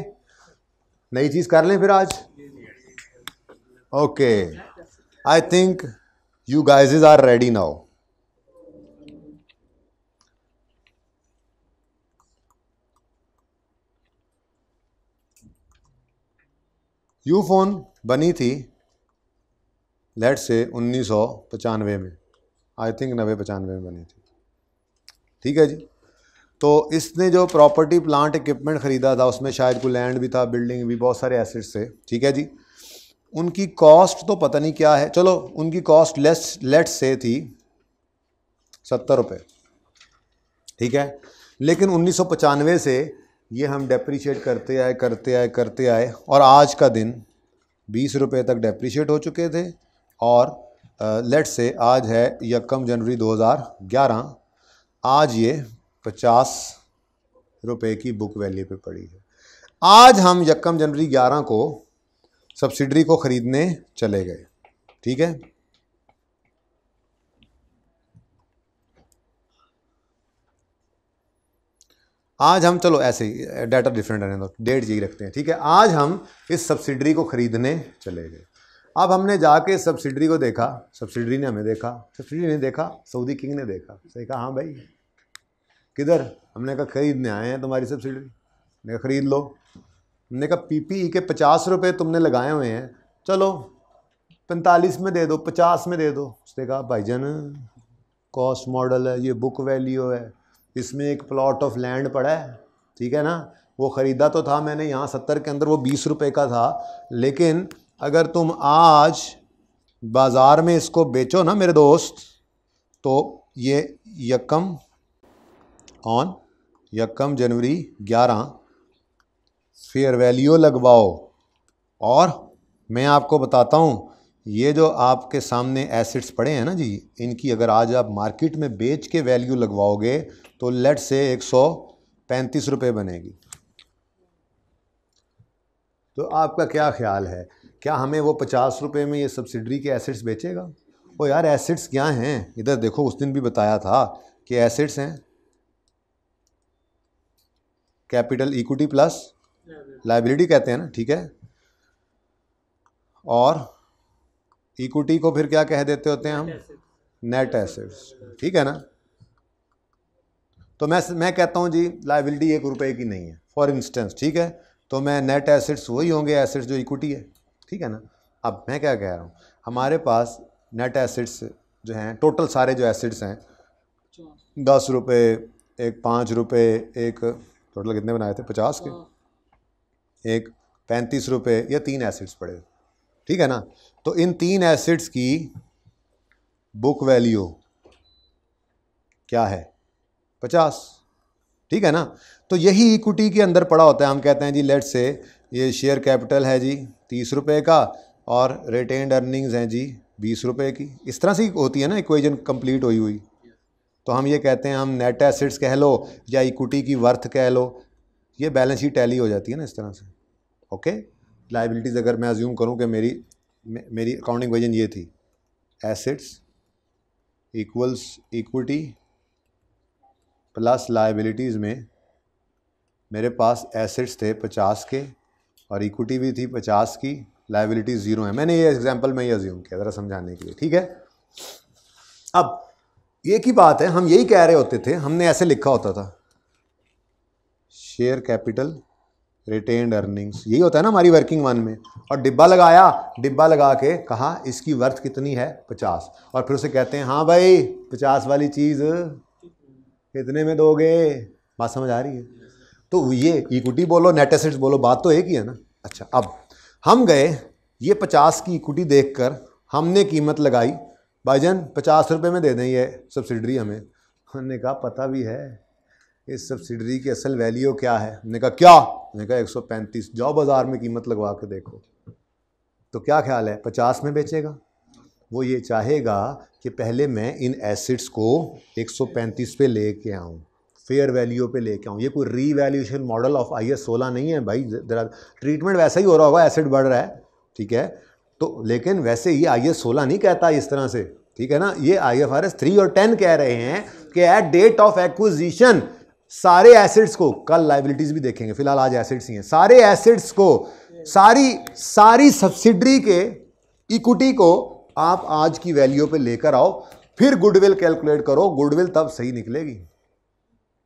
नई चीज़ कर लें फिर आज, okay. I think you guys are ready now. यू फोन बनी थी लेट से 1995 में, आई थिंक 90-95 में बनी थी, ठीक है जी। तो इसने जो प्रॉपर्टी प्लांट इक्विपमेंट ख़रीदा था उसमें शायद कोई लैंड भी था, बिल्डिंग भी, बहुत सारे एसेट्स थे, ठीक है जी। उनकी कॉस्ट तो पता नहीं क्या है, चलो उनकी कॉस्ट लेट से थी 70 रुपये, ठीक है। लेकिन 1995 से ये हम डेप्रीशिएट करते आए और आज का दिन 20 रुपये तक डेप्रीशिएट हो चुके थे। और लेट से आज है 1 जनवरी 2011, आज ये 50 रुपये की बुक वैल्यू पे पड़ी है। आज हम 1 जनवरी 11 को सब्सिडरी को ख़रीदने चले गए, ठीक है। आज हम, चलो ऐसे ही डाटा डिफरेंट रहने दो, डेट यही रखते हैं, ठीक है। आज हम इस सब्सिडरी को ख़रीदने चले गए। अब हमने जाके सब्सिडरी को देखा, सब्सिडरी ने हमें देखा, सब्सिडरी ने देखा, सऊदी किंग ने देखा, सही कहा हाँ भाई किधर, हमने कहा खरीदने आए हैं तुम्हारी सब्सिडरी, हमने कहा खरीद लो। हमने कहा पीपीई के 50 रुपये तुमने लगाए हुए हैं, चलो 45 में दे दो, 50 में दे दो। उसने कहा भाईजान कॉस्ट मॉडल है, ये बुक वैल्यू है, इसमें एक प्लॉट ऑफ लैंड पड़ा है, ठीक है ना, वो ख़रीदा तो था मैंने यहाँ 70 के अंदर, वो 20 रुपये का था, लेकिन अगर तुम आज बाज़ार में इसको बेचो ना मेरे दोस्त, तो ये यकम जनवरी 11 फेयर वैल्यू लगवाओ। और मैं आपको बताता हूँ, ये जो आपके सामने एसेट्स पड़े हैं ना जी, इनकी अगर आज आप मार्केट में बेच के वैल्यू लगवाओगे तो लेट से 135 रुपये बनेगी। तो आपका क्या ख्याल है, क्या हमें वो 50 रुपये में ये सब्सिडरी के एसेट्स बेचेगा? ओ यार एसेट्स क्या हैं, इधर देखो, उस दिन भी बताया था कि एसेट्स हैं कैपिटल इक्विटी प्लस लायबिलिटी कहते हैं ना, ठीक है, और इक्विटी को फिर क्या कह देते होते हैं हम, नेट एसेट्स, ठीक है ना। तो मैं कहता हूँ जी लायबिलिटी 1 रुपये की नहीं है फॉर इंस्टेंस, ठीक है, तो मैं नेट एसेट्स वही होंगे एसेट्स जो इक्विटी है, ठीक है ना। अब मैं क्या कह रहा हूँ, हमारे पास नेट एसेट्स जो हैं, टोटल सारे जो एसेट्स हैं 10 रुपये, एक 5 रुपये, एक टोटल कितने बनाए थे 50 के, एक 35 रुपये, या 3 एसेट्स पड़े, ठीक है ना। तो इन 3 एसेट्स की बुक वैल्यू क्या है 50, ठीक है ना। तो यही इक्विटी के अंदर पड़ा होता है, हम कहते हैं जी लेट से ये शेयर कैपिटल है जी 30 रुपये का और रिटेन्ड अर्निंग्स हैं जी 20 रुपये की, इस तरह से होती है ना इक्वेशन कंप्लीट हुई। तो हम ये कहते हैं, हम नेट एसेट्स कह लो या इक्विटी की वर्थ कह लो, ये बैलेंस शीट टैली हो जाती है ना इस तरह से। ओके, लायबिलिटीज़ अगर मैं अज्यूम करूं कि मेरी अकाउंटिंग वर्जन ये थी, assets equals equity plus liabilities में मेरे पास एसेट्स थे 50 के और इक्विटी भी थी 50 की, लायबिलिटीज़ 0 है। मैंने ये एग्जांपल में ये अज्यूम किया ज़रा समझाने के लिए, ठीक है। अब एक ही बात है, हम यही कह रहे होते थे, हमने ऐसे लिखा होता था शेयर कैपिटल रिटेन्ड अर्निंग्स, यही होता है ना हमारी वर्किंग वन में, और डिब्बा लगाया, डिब्बा लगा के कहा इसकी वर्थ कितनी है 50, और फिर उसे कहते हैं हाँ भाई 50 वाली चीज़ कितने में दोगे, बात समझ आ रही है। तो ये इक्विटी बोलो नेट एसेट्स बोलो, बात तो एक ही है ना। अच्छा, अब हम गए, ये 50 की इक्विटी देखकर हमने कीमत लगाई, भाईजान 50 रुपये में दे दें ये सब्सिडरी हमें। हमने कहा पता भी है इस सब्सिडरी की असल वैल्यू क्या है? हमने कहा क्या? हमने कहा 135, जाओ बाज़ार में कीमत लगवा के देखो। तो क्या ख्याल है, 50 में बेचेगा? वो ये चाहेगा कि पहले मैं इन एसेट्स को 135 पे लेके आऊँ, फेयर वैल्यू पे लेके आऊँ। ये कोई रीवैल्यूएशन मॉडल ऑफ IAS 16 नहीं है भाई, जरा ट्रीटमेंट वैसा ही हो रहा होगा, एसेट बढ़ रहा है, ठीक है, तो लेकिन वैसे ये IAS 16 नहीं कहता इस तरह से, ठीक है ना। ये IFRS 3 और 10 कह रहे हैं कि एट डेट ऑफ एक्विजिशन सारे एसेट्स को, कल लायबिलिटीज भी देखेंगे, फिलहाल आज एसेट्स ही हैं, सारे एसेट्स को, सारी सब्सिडरी के इक्विटी को आप आज की वैल्यू पे लेकर आओ, फिर गुडविल कैलकुलेट करो, गुडविल तब सही निकलेगी,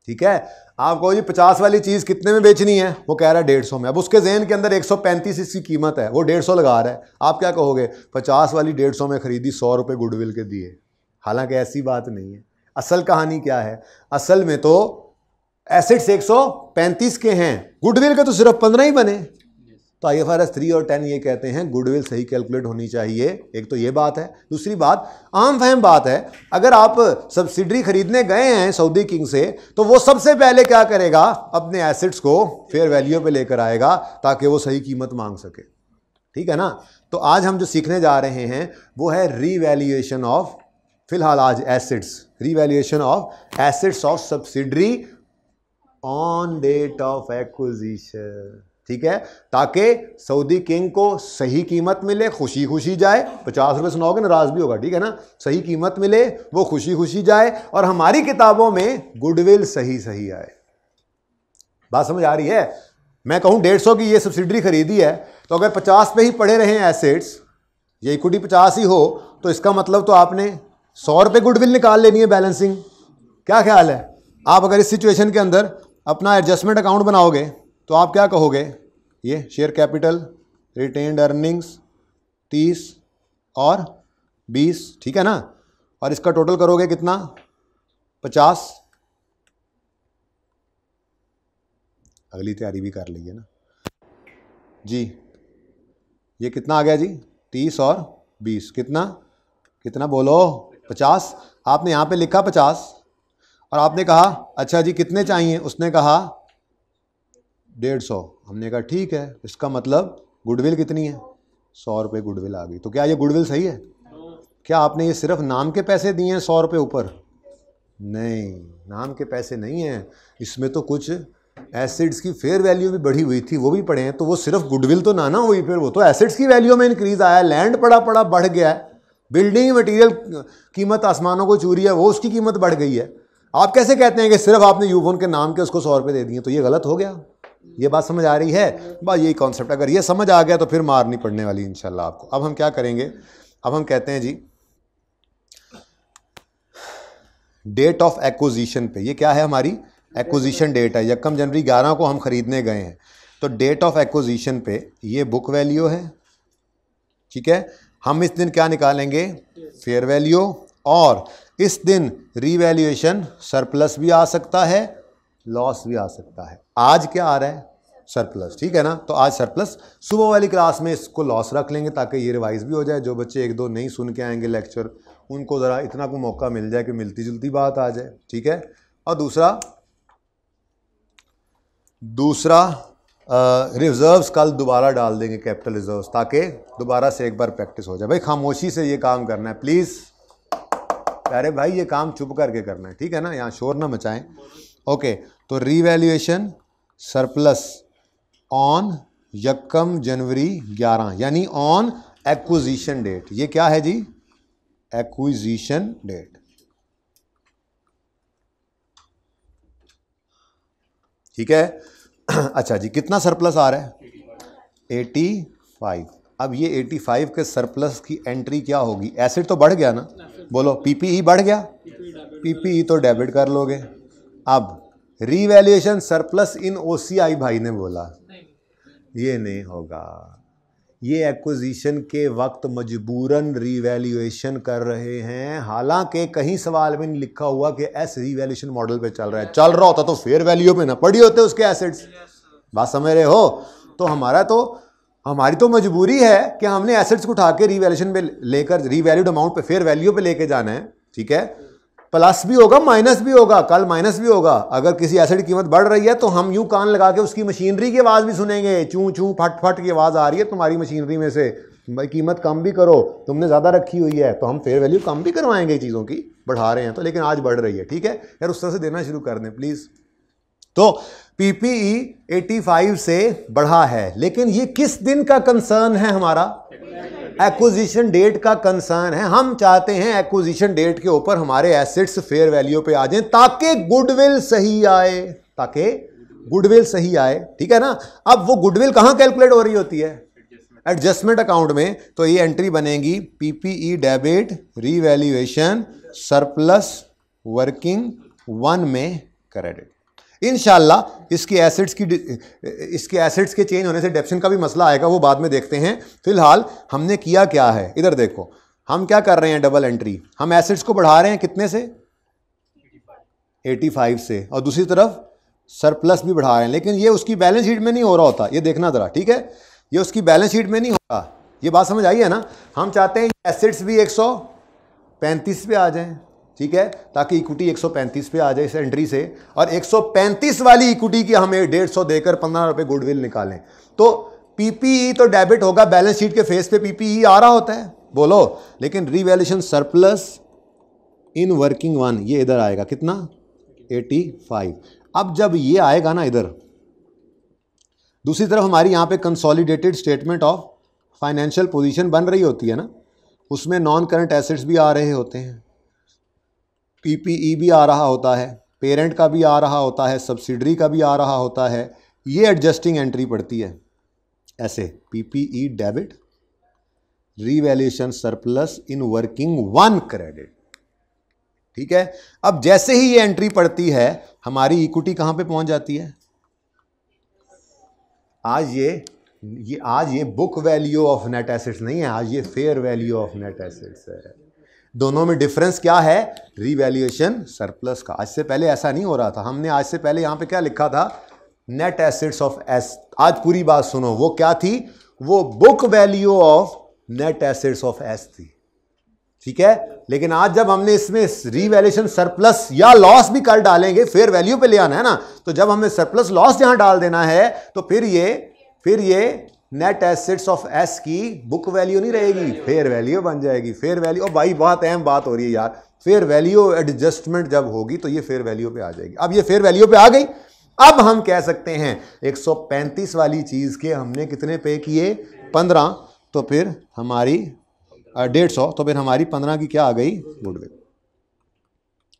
ठीक है। आप कहो जी 50 वाली चीज़ कितने में बेचनी है, वो कह रहा है 150 में, अब उसके ज़हन के अंदर 135 इसकी कीमत है, वो 150 लगा रहा है, आप क्या कहोगे? 50 वाली 150 में खरीदी, 100 रुपये गुडविल के दिए। हालांकि ऐसी बात नहीं है। असल कहानी क्या है? असल में तो एसेट्स 135 के हैं, गुडविल के तो सिर्फ 15 ही बने। तो IFRS 3 और 10 ये कहते हैं गुडविल सही कैलकुलेट होनी चाहिए। एक तो ये बात है। दूसरी बात, आम फहम बात है, अगर आप सब्सिडरी खरीदने गए हैं सऊदी किंग से, तो वो सबसे पहले क्या करेगा, अपने एसेट्स को फेयर वैल्यू पे लेकर आएगा ताकि वो सही कीमत मांग सके, ठीक है ना। तो आज हम जो सीखने जा रहे हैं वो है रीवैल्यूएशन ऑफ, फिलहाल आज assets, revaluation of assets of subsidiary on date of acquisition, ठीक है, ताकि सऊदी किंग को सही कीमत मिले, खुशी खुशी जाए। 50 रुपये सुनाओगे नाराज भी होगा, ठीक है ना। सही कीमत मिले, वो खुशी खुशी जाए, और हमारी किताबों में गुडविल सही सही आए। बात समझ आ रही है? मैं कहूँ 150 की ये सब्सिडरी खरीदी है, तो अगर 50 पे ही पड़े रहे एसेट्स, ये इक्विटी 50 ही हो तो इसका मतलब तो आपने 100 रुपये गुडविल निकाल लेनी है बैलेंसिंग। क्या ख्याल है? आप अगर इस सिचुएशन के अंदर अपना एडजस्टमेंट अकाउंट बनाओगे तो आप क्या कहोगे? ये शेयर कैपिटल, रिटेन्ड अर्निंग्स 30 और 20, ठीक है ना, और इसका टोटल करोगे कितना? 50। अगली तैयारी भी कर लीजिए ना जी। ये कितना आ गया जी? 30 और 20 कितना कितना बोलो? 50। आपने यहाँ पे लिखा 50 और आपने कहा अच्छा जी कितने चाहिए? उसने कहा 150। हमने कहा ठीक है, इसका मतलब गुडविल कितनी है? 100 रुपये गुडविल आ गई। तो क्या ये गुडविल सही है? क्या आपने ये सिर्फ नाम के पैसे दिए हैं 100 रुपये ऊपर? नहीं, नाम के पैसे नहीं हैं, इसमें तो कुछ एसिड्स की फेयर वैल्यू भी बढ़ी हुई थी, वो भी पढ़े हैं। तो वो सिर्फ गुडविल तो ना हुई, फिर वो तो एसिड्स की वैल्यू में इंक्रीज आया, लैंड पड़ा बढ़ गया है, बिल्डिंग मटेरियल कीमत आसमानों को चूरी है, वो उसकी कीमत बढ़ गई है। आप कैसे कहते हैं कि सिर्फ आपने यूफोन के नाम के उसको 100 रुपये दे दिए? तो ये गलत हो गया। ये बात समझ आ रही है? बस यही कॉन्सेप्ट, अगर ये समझ आ गया तो फिर मार नहीं पड़ने वाली इंशाल्लाह आपको। अब हम क्या करेंगे? अब हम कहते हैं जी डेट ऑफ एक्विजिशन पे। ये क्या है? हमारी एक्विजिशन डेट है। 1 जनवरी 11 को हम खरीदने गए हैं, तो डेट ऑफ एक्विजिशन पे ये बुक वैल्यू है, ठीक है। हम इस दिन क्या निकालेंगे? Fair value. और इस दिन रीवैल्यूएशन सरप्लस भी आ सकता है, लॉस भी आ सकता है। आज क्या आ रहा है? सरप्लस, ठीक है ना। तो आज सरप्लस, सुबह वाली क्लास में इसको लॉस रख लेंगे ताकि ये रिवाइज भी हो जाए। जो बच्चे 1-2 नहीं सुन के आएंगे लेक्चर, उनको ज़रा इतना को मौका मिल जाए कि मिलती जुलती बात आ जाए, ठीक है। और दूसरा रिजर्व्स कल दोबारा डाल देंगे, कैपिटल रिजर्व्स, ताकि दोबारा से एक बार प्रैक्टिस हो जाए। भाई खामोशी से ये काम करना है प्लीज़। अरे भाई ये काम चुप करके करना है, ठीक है ना, यहाँ शोर ना मचाएं। ओके, तो रीवैल्यूएशन सरप्लस ऑन 1 जनवरी 11, यानी ऑन एक्विजिशन डेट। ये क्या है जी? एक्विजिशन डेट, ठीक है। अच्छा जी, कितना सरप्लस आ रहा है? 85। अब ये 85 के सरप्लस की एंट्री क्या होगी? एसिड तो बढ़ गया ना, बोलो। पीपीई बढ़ गया, पीपीई तो डेबिट कर लोगे। अब रीवैल्यूएशन सरप्लस इन ओसीआई, भाई ने बोला ये नहीं होगा। ये एक्विजिशन के वक्त मजबूरन रीवैल्यूएशन कर रहे हैं, हालांकि कहीं सवाल में नहीं लिखा हुआ कि एस रीवैल्यूएशन मॉडल पे चल रहा है। चल रहा होता तो फेयर वैल्यू पे ना पड़ी होते उसके एसेट्स। बात समझ रहे हो? तो हमारी तो मजबूरी है कि हमने एसेट्स को उठा के रीवैल्यूएशन पे लेकर, रीवैल्यूड अमाउंट पे, फेयर वैल्यू पे लेके जाना है, ठीक है। प्लस भी होगा, माइनस भी होगा, कल माइनस भी होगा। अगर किसी एसेट की कीमत बढ़ रही है तो हम यूं कान लगा के उसकी मशीनरी की आवाज़ भी सुनेंगे, चूं चूं फट फट की आवाज़ आ रही है तुम्हारी मशीनरी में से, भाई कीमत कम भी करो, तुमने ज़्यादा रखी हुई है, तो हम फेयर वैल्यू कम भी करवाएंगे चीज़ों की, बढ़ा रहे हैं तो, लेकिन आज बढ़ रही है, ठीक है यार, उस तरह से देना शुरू कर दें प्लीज़। तो पीपीई 85 से बढ़ा है, लेकिन ये किस दिन का कंसर्न है? हमारा एक्विजिशन डेट का कंसर्न है। हम चाहते हैं एक्विजिशन डेट के ऊपर हमारे एसेट्स फेयर वैल्यू पे आ जाएं ताकि गुडविल सही आए, ठीक है ना। अब वो गुडविल कहां कैलकुलेट हो रही होती है? एडजस्टमेंट अकाउंट में। तो ये एंट्री बनेगी PPE debit revaluation surplus working 1 में क्रेडिट। इंशाल्लाह इसके एसेट्स के चेंज होने से डेप्शन का भी मसला आएगा, वो बाद में देखते हैं। फिलहाल हमने किया क्या है, इधर देखो, हम क्या कर रहे हैं? Double entry. हम एसेट्स को बढ़ा रहे हैं कितने से? 85 से, और दूसरी तरफ सरप्लस भी बढ़ा रहे हैं, लेकिन ये उसकी बैलेंस शीट में नहीं हो रहा होता। ये देखना जरा, ठीक है, ये उसकी बैलेंस शीट में नहीं होता। ये बात समझ आई है ना। हम चाहते हैं एसेट्स भी 135 पे आ जाएं, ठीक है, ताकि इक्विटी 135 पे आ जाए इस एंट्री से, और 135 वाली इक्विटी की हमें 150 देकर 15 रुपये गुडविल निकालें। तो पीपीई तो डेबिट होगा, बैलेंस शीट के फेस पे पीपीई आ रहा होता है, बोलो, लेकिन रीवैल्यूएशन सरप्लस इन वर्किंग 1 ये इधर आएगा कितना? 85। अब जब ये आएगा ना इधर, दूसरी तरफ हमारी यहाँ पे consolidated statement of financial position बन रही होती है ना, उसमें नॉन करंट एसेट्स भी आ रहे होते हैं, पीपीई भी आ रहा होता है, पेरेंट का भी आ रहा होता है, सब्सिडरी का भी आ रहा होता है। ये एडजस्टिंग एंट्री पड़ती है ऐसे, PPE debit revaluation surplus in working 1 credit. ठीक है, अब जैसे ही ये एंट्री पड़ती है हमारी इक्विटी कहां पे पहुंच जाती है? आज ये book value of net assets नहीं है, आज ये fair value of net assets है। दोनों में डिफरेंस क्या है? रीवैल्यूएशन सरप्लस का। आज से पहले ऐसा नहीं हो रहा था। हमने आज से पहले यहां पे क्या लिखा था? Net assets of S. आज पूरी बात सुनो, वो क्या थी? वो book value of net assets of S थी। ठीक है, लेकिन आज जब हमने इसमें रीवैल्यूएशन सरप्लस या लॉस भी कर डालेंगे, फेयर वैल्यू पे ले आना है ना, तो जब हमें सरप्लस लॉस यहां डाल देना है तो फिर ये नेट एसेट्स ऑफ एस की बुक वैल्यू नहीं रहेगी, फेयर वैल्यू बन जाएगी। फेयर वैल्यू, भाई बहुत अहम बात हो रही है यार, फेयर वैल्यू एडजस्टमेंट जब होगी तो ये फेयर वैल्यू पे आ जाएगी। अब ये फेयर वैल्यू पे आ गई, अब हम कह सकते हैं 135 वाली चीज के हमने कितने पे किए? 15, तो फिर हमारी 150, तो फिर हमारी 15 की क्या आ गई? गुडविल।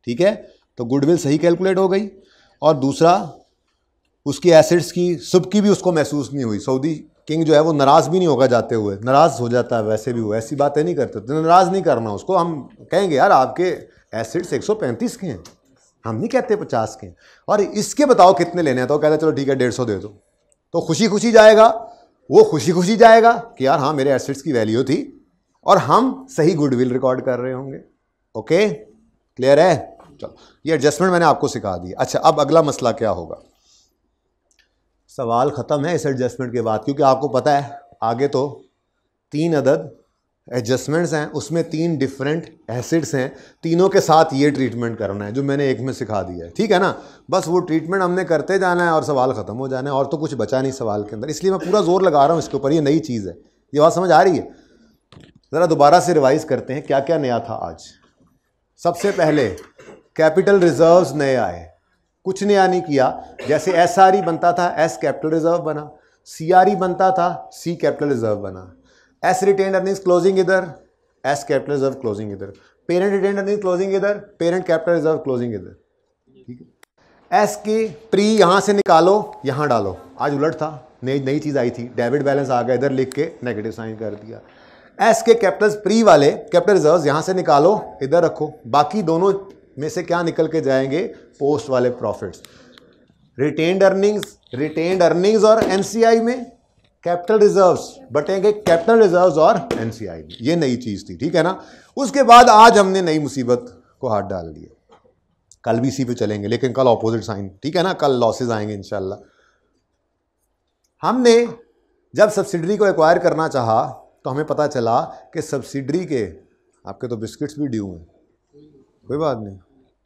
ठीक है, तो गुडविल सही कैलकुलेट हो गई। और दूसरा, उसकी एसेट्स की सबकी भी उसको महसूस नहीं हुई। सऊदी किंग जो है वो नाराज भी नहीं होगा, जाते हुए नाराज हो जाता है, वैसे भी वो ऐसी बातें नहीं करते, तो नाराज नहीं करना उसको। हम कहेंगे यार आपके एसेट्स 135 के हैं, हम नहीं कहते 50 के हैं, और इसके बताओ कितने लेने हैं, तो कहते चलो ठीक है 150 दे दो, तो खुशी खुशी जाएगा, वो खुशी खुशी जाएगा कि यार हाँ मेरे एसेट्स की वैल्यू थी और हम सही गुडविल रिकॉर्ड कर रहे होंगे। ओके, क्लियर है? चलो, ये एडजस्टमेंट मैंने आपको सिखा दी। अच्छा, अब अगला मसला क्या होगा? सवाल ख़त्म है इस एडजस्टमेंट के बाद, क्योंकि आपको पता है आगे तो 3 अदद एडजस्टमेंट्स हैं, उसमें 3 डिफरेंट एसिड्स हैं, तीनों के साथ ये ट्रीटमेंट करना है जो मैंने एक में सिखा दिया है। ठीक है ना, बस वो ट्रीटमेंट हमने करते जाना है और सवाल ख़त्म हो जाना है, और तो कुछ बचा नहीं सवाल के अंदर। इसलिए मैं पूरा जोर लगा रहा हूँ इसके ऊपर, ये नई चीज़ है। ये बात समझ आ रही है? ज़रा दोबारा से रिवाइज करते हैं क्या क्या नया था आज। सबसे पहले कैपिटल रिजर्व्स नए आए, कुछ नया नहीं किया। जैसे एसआरई बनता था, एस कैपिटल रिजर्व बना, सीआरई बनता था, सी कैपिटल रिजर्व बना, एस रिटेन्ड अर्निंग्स क्लोजिंग इधर, एस कैपिटल रिजर्व क्लोजिंग इधर, पेरेंट रिटेन्ड अर्निंग्स क्लोजिंग इधर, पेरेंट कैपिटल रिजर्व क्लोजिंग इधर। ठीक है, एस की प्री यहां से निकालो, यहां डालो। आज उलट था, नई चीज आई थी, डेबिट बैलेंस आ गया, इधर लिख के नेगेटिव साइन कर दिया। एस के कैपिटल प्री वाले कैपिटल रिजर्व यहां से निकालो, इधर रखो, बाकी दोनों में से क्या निकल के जाएंगे? पोस्ट वाले प्रॉफिट्स। रिटेन्ड अर्निंग्स और एनसीआई में कैपिटल रिजर्व्स बटेंगे कैपिटल रिजर्व्स और एनसीआई में। ये नई चीज थी, ठीक है ना। उसके बाद आज हमने नई मुसीबत को हाथ डाल दिया, कल भी इसी पे चलेंगे, लेकिन कल ऑपोजिट साइन, ठीक है ना, कल लॉसेज आएंगे इंशाल्लाह। हमने जब सब्सिडरी को एक्वायर करना चाहा तो हमें पता चला कि सब्सिडरी के, आपके तो बिस्किट्स भी ड्यू हैं, कोई बात नहीं,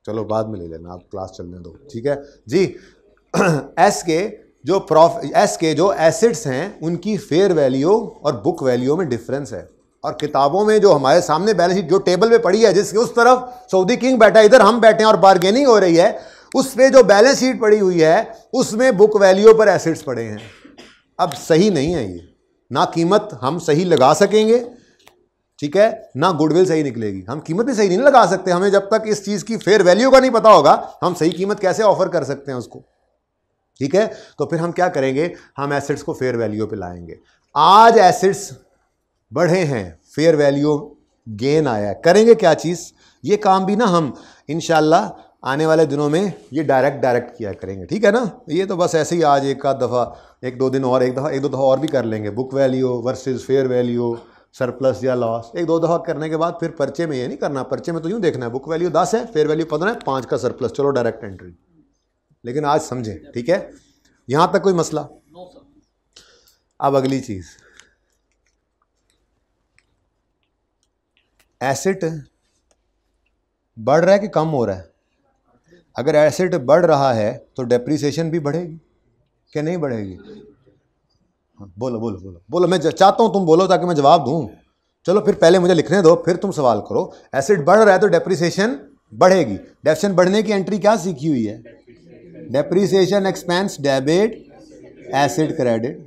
चलो बाद में ले लेना, आप क्लास चलने दो, ठीक है जी। एस के जो एसेट्स हैं उनकी फेयर वैल्यू और बुक वैल्यू में डिफरेंस है, और किताबों में जो हमारे सामने बैलेंस शीट जो टेबल पे पड़ी है, जिसके उस तरफ सऊदी किंग बैठा है, इधर हम बैठे हैं और बार्गेनिंग हो रही है, उसमें जो बैलेंस शीट पड़ी हुई है उसमें बुक वैल्यू पर एसेट्स पड़े हैं। अब सही नहीं है ये, ना कीमत हम सही लगा सकेंगे, ठीक है, ना गुडविल सही निकलेगी। हम कीमत भी सही नहीं लगा सकते, हमें जब तक इस चीज की फेयर वैल्यू का नहीं पता होगा हम सही कीमत कैसे ऑफर कर सकते हैं उसको, ठीक है। तो फिर हम क्या करेंगे, हम एसेट्स को फेयर वैल्यू पे लाएंगे। आज एसेट्स बढ़े हैं, फेयर वैल्यू गेन आया है, करेंगे क्या चीज, ये काम भी ना हम इंशाल्लाह आने वाले दिनों में ये डायरेक्ट किया करेंगे, ठीक है ना। ये तो बस ऐसे ही आज एक दो दिन और एक दो दफ़ा और भी कर लेंगे, book value versus fair value, surplus या लॉस, एक दो दफ़ा करने के बाद फिर पर्चे में ये नहीं करना, पर्चे में तो यूँ देखना है बुक वैल्यू 10 है, फेयर वैल्यू 15 है, 5 का सरप्लस, चलो डायरेक्ट एंट्री। लेकिन आज समझे, ठीक है, यहाँ तक कोई मसला? अब अगली चीज़, एसेट बढ़ रहा है कि कम हो रहा है? अगर एसेट बढ़ रहा है तो डेप्रिसिएशन भी बढ़ेगी कि नहीं बढ़ेगी? हाँ, बोलो, मैं चाहता हूं तुम बोलो ताकि मैं जवाब दूं। चलो फिर पहले मुझे लिखने दो, फिर तुम सवाल करो। एसेट बढ़ रहा है तो डेप्रिसिएशन बढ़ेगी। डेप्रिसिएशन बढ़ने की एंट्री क्या सीखी हुई है? Depreciation expense debit, asset credit.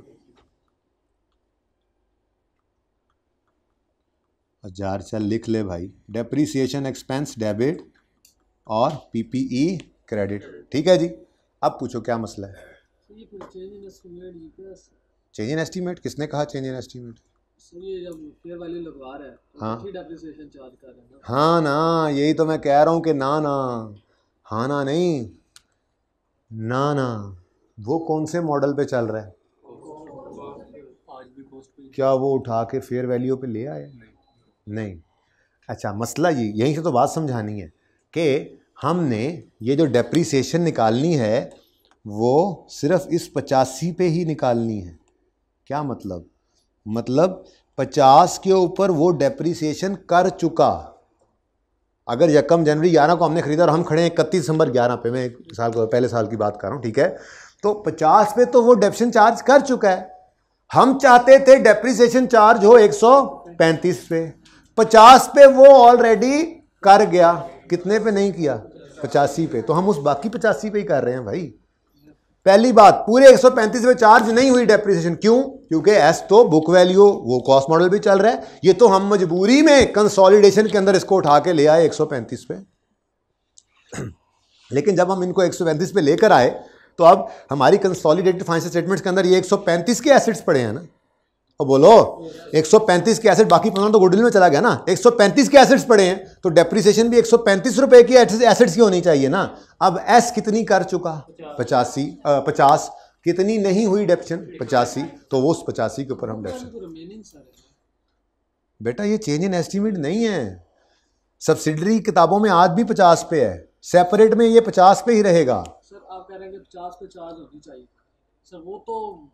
हजार चल लिख ले भाई, डेप्रिसिएशन एक्सपेंस डेबिट और पीपीई क्रेडिट, ठीक है जी। अब पूछो क्या मसला है? चेंज इन एस्टीमेट, किसने कहा चेंज इन एस्टीमेट? ये जब फेयर वैल्यू लगवा रहा है तो हाँ डेप्रिसिएशन चार्ज कर रहे हैं ना। हाँ ना, यही तो मैं कह रहा हूँ कि ना ना, हाँ ना नहीं, ना ना, वो कौन से मॉडल पे चल रहा है? आज भी कॉस्ट पे क्या वो उठा के फेयर वैल्यू पे ले आए? नहीं। अच्छा, मसला यहीं से तो बात समझानी है कि हमने ये जो डेप्रीसिएशन निकालनी है वो सिर्फ इस 85 पे ही निकालनी है। क्या मतलब? मतलब 50 के ऊपर वो डेप्रीसिएशन कर चुका। अगर यकम जनवरी 11 को हमने खरीदा और हम खड़े हैं 31 दिसंबर 11 पे, मैं एक साल को पहले साल की बात कर रहा हूँ, ठीक है, तो 50 पे तो वो डेप्रिसिएशन चार्ज कर चुका है। हम चाहते थे डेप्रिसिएशन चार्ज हो 135 पे, 50 पे वो ऑलरेडी कर गया, कितने पे नहीं किया? 85 पे। तो हम उस बाकी 85 पे ही कर रहे हैं भाई। पहली बात, पूरे 135 पे चार्ज नहीं हुई डेप्रिसिएशन। क्यों? क्योंकि एस तो बुक वैल्यू, वो कॉस्ट मॉडल भी चल रहा है, ये तो हम मजबूरी में कंसोलिडेशन के अंदर इसको उठा के ले आए 135 पे। लेकिन जब हम इनको 135 पे लेकर आए तो अब हमारी कंसोलिडेटेड फाइनेंशियल स्टेटमेंट्स के अंदर ये 135 के एसेट्स पड़े हैं ना। और बोलो 135 के एसेट, बाकी 15 तो गुडविल में चला गया ना, 135 के एसेट्स पड़े हैं तो डेप्रिसिएशन भी 135 रुपए की एसेट्स की होनी चाहिए ना। अब एस कितनी कर चुका? 50। कितनी नहीं हुई डेप्रिसिएशन? 85। तो वो उस 85 के ऊपर हम डेप्रिसिएशन। बेटा ये चेंज इन एस्टीमेट नहीं है, सब्सिडरी किताबों में आज भी 50 पे है, सेपरेट में ये 50 पे ही रहेगा। सर आप कह रहे हैं कि 50 पे चार्ज होनी चाहिए सर, वो तो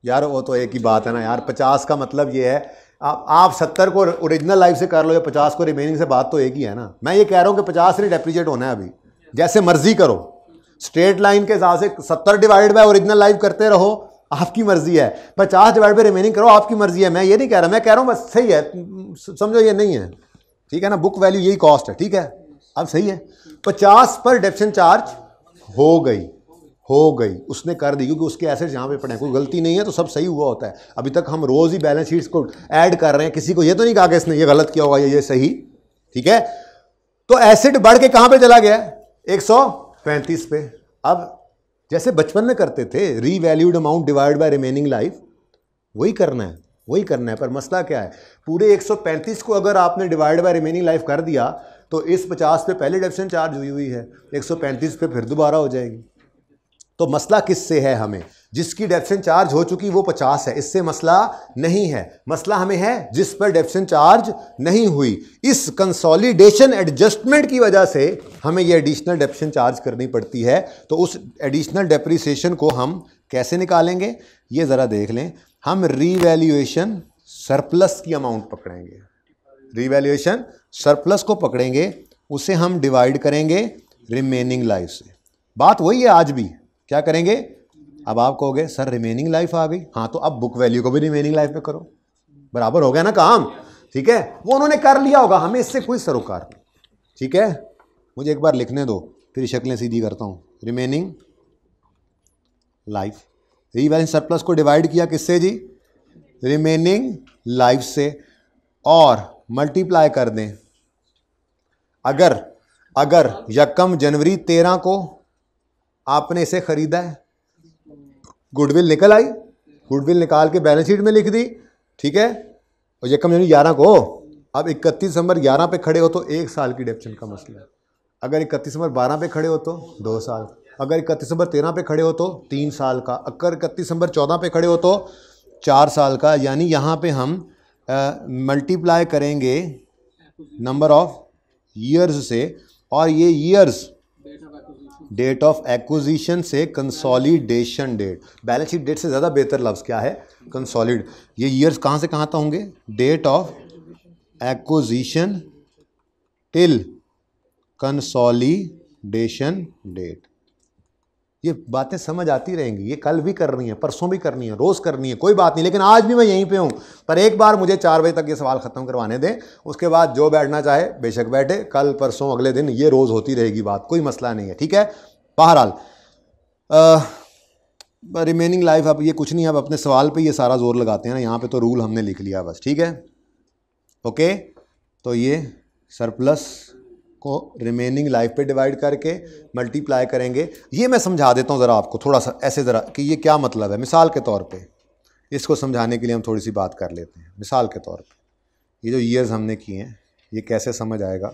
यार वो तो एक ही बात है ना यार। 50 का मतलब ये है, आप 70 को ओरिजिनल लाइफ से कर लो या 50 को रिमेनिंग से, बात तो एक ही है ना। मैं ये कह रहा हूँ कि 50 नहीं डेप्रिशिएट होना है अभी, जैसे मर्जी करो, स्ट्रेट लाइन के हिसाब से 70 डिवाइड बाय ओरिजिनल लाइफ करते रहो, आपकी मर्जी है। 50 डिवाइड बाय रिमेनिंग करो, आपकी मर्जी है। मैं ये नहीं कह रहा, मैं कह रहा हूँ बस सही है, समझो ये नहीं है, ठीक है ना, बुक वैल्यू यही कॉस्ट है, ठीक है, अब सही है। 50 पर डेप्रिसिएशन चार्ज हो गई, उसने कर दी, क्योंकि उसके एसेट्स यहाँ पे पड़े हैं, कोई गलती नहीं है तो सब सही हुआ होता है। अभी तक हम रोज ही बैलेंस शीट्स को ऐड कर रहे हैं, किसी को ये तो नहीं कहा कि इसने ये गलत किया होगा, ये सही, ठीक है। तो एसेट बढ़ के कहाँ पे चला गया? 135 पे। अब जैसे बचपन में करते थे, revalued amount divide by remaining life, वही करना है। पर मसला क्या है, पूरे 135 को अगर आपने डिवाइड बाय रिमेनिंग लाइफ कर दिया तो इस 50 पे पहले डेप्रिसिएशन चार्ज हुई है, 135 पे फिर दोबारा हो जाएगी। तो मसला किससे है? हमें, जिसकी डेप्रिसिएशन चार्ज हो चुकी वो 50 है, इससे मसला नहीं है। मसला हमें है जिस पर डेप्रिसिएशन चार्ज नहीं हुई। इस कंसोलिडेशन एडजस्टमेंट की वजह से हमें ये एडिशनल डेप्रिसिएशन चार्ज करनी पड़ती है। तो उस एडिशनल डेप्रिसिएशन को हम कैसे निकालेंगे ये ज़रा देख लें। हम रीवैल्यूएशन सरप्लस की अमाउंट पकड़ेंगे, रीवैल्यूएशन सरप्लस को पकड़ेंगे, उसे हम डिवाइड करेंगे रिमेनिंग लाइफ से। बात वही है आज भी। क्या करेंगे? अब आप कहोगे सर रिमेनिंग लाइफ आ गई, हाँ तो अब बुक वैल्यू को भी रिमेनिंग लाइफ पे करो, बराबर हो गया ना काम, ठीक है। वो उन्होंने कर लिया होगा, हमें इससे कोई सरोकार नहीं, ठीक है। मुझे एक बार लिखने दो, फिर शक्लें सीधी करता हूँ। रिमेनिंग लाइफ, रीवैल्यूएशन सरप्लस को डिवाइड किया किससे जी? रिमेनिंग लाइफ से, और मल्टीप्लाई कर दें। अगर यकम जनवरी 13 को आपने इसे खरीदा है, गुडविल निकल आई, गुडविल निकाल के बैलेंस शीट में लिख दी, ठीक है, और यकम जनवरी 11 को, अब 31 दिसंबर 11 पे खड़े हो तो 1 साल की डेप्रिसिएशन का मसला है। अगर 31 दिसंबर 12 पे खड़े हो तो 2 साल, अगर 31 दिसंबर 13 पे खड़े हो तो 3 साल का, अगर 31 दिसंबर 14 पे खड़े हो तो 4 साल का। यानी यहाँ पे हम मल्टीप्लाई करेंगे नंबर ऑफ ईयर्स से, और ये ईयर्स डेट ऑफ एक्विजिशन से consolidation date, balance sheet date से ज़्यादा बेहतर लफ्ज़ क्या है? कंसोलिड। ये ईयर्स कहाँ से कहाँ तक होंगे? Date of acquisition till consolidation date. ये बातें समझ आती रहेंगी, ये कल भी करनी है, परसों भी करनी है, रोज़ करनी है, कोई बात नहीं। लेकिन आज भी मैं यहीं पे हूँ, पर एक बार मुझे 4 बजे तक ये सवाल ख़त्म करवाने दें, उसके बाद जो बैठना चाहे बेशक बैठे, कल परसों अगले दिन ये रोज़ होती रहेगी बात, कोई मसला नहीं है, ठीक है। बहरहाल रिमेनिंग लाइफ, अब ये कुछ नहीं, अब अपने सवाल पे ये सारा जोर लगाते हैं ना, यहाँ पे तो रूल हमने लिख लिया बस, ठीक है, ओके। तो ये सरप्लस को रिमेनिंग लाइफ पे डिवाइड करके मल्टीप्लाई करेंगे। ये मैं समझा देता हूँ ज़रा आपको थोड़ा सा ऐसे ज़रा कि ये क्या मतलब है, मिसाल के तौर पे। इसको समझाने के लिए हम थोड़ी सी बात कर लेते हैं। मिसाल के तौर पे ये जो ईयर्स हमने किए हैं ये कैसे समझ आएगा।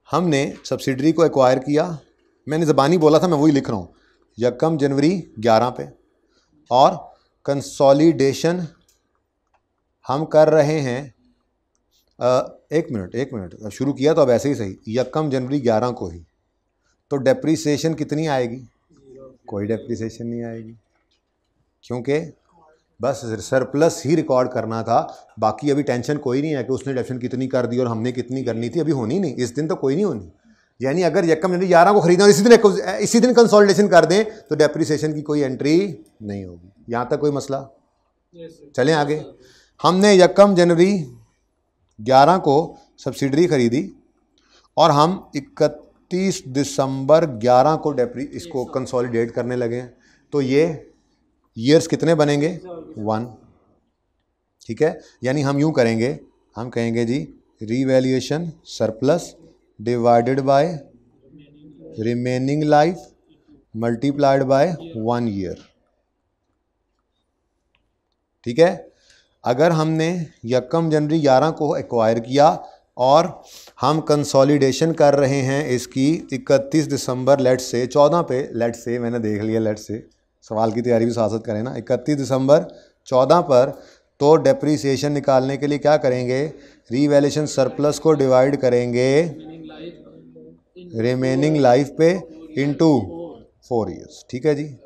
हमने सब्सिडरी को एक्वायर किया, मैंने ज़बानी बोला था, मैं वही लिख रहा हूँ, 1 जनवरी 11 पे, और कंसोलिडेशन हम कर रहे हैं एक मिनट शुरू किया तो अब ऐसे ही सही, 1 जनवरी 11 को ही, तो डेप्रीसिएशन कितनी आएगी? कोई डेप्रीसिएशन नहीं आएगी, क्योंकि बस सरप्लस ही रिकॉर्ड करना था। बाकी अभी टेंशन कोई नहीं है कि उसने डेप्शन कितनी कर दी और हमने कितनी करनी थी, अभी होनी नहीं, इस दिन तो कोई नहीं होनी। यानी अगर 1 जनवरी 11 को खरीदना और इसी दिन कंसोलिडेशन कर दें तो डेप्रीसिएशन की कोई एंट्री नहीं होगी। यहाँ तक कोई मसला? चलें आगे। हमने 1 जनवरी 11 को सब्सिडरी खरीदी और हम 31 दिसंबर 11 को इसको कंसोलिडेट करने लगे हैं, तो ये ईयर्स कितने बनेंगे? 1। ठीक है, यानी हम यूं करेंगे, हम कहेंगे जी revaluation surplus divided by remaining life multiplied by 1 year. ठीक है, अगर हमने 1 जनवरी 11 को एक्वायर किया और हम कंसोलिडेशन कर रहे हैं इसकी 31 दिसंबर लेट से 14 पे, लेट से मैंने देख लिया, लेट से सवाल की तैयारी भी साथ साथ करें ना, 31 दिसंबर 14 पर, तो डेप्रीसिएशन निकालने के लिए क्या करेंगे? रीवैल्यूएशन सरप्लस को डिवाइड करेंगे रिमेनिंग लाइफ पे इनटू 4 ईयर्स। ठीक है जी,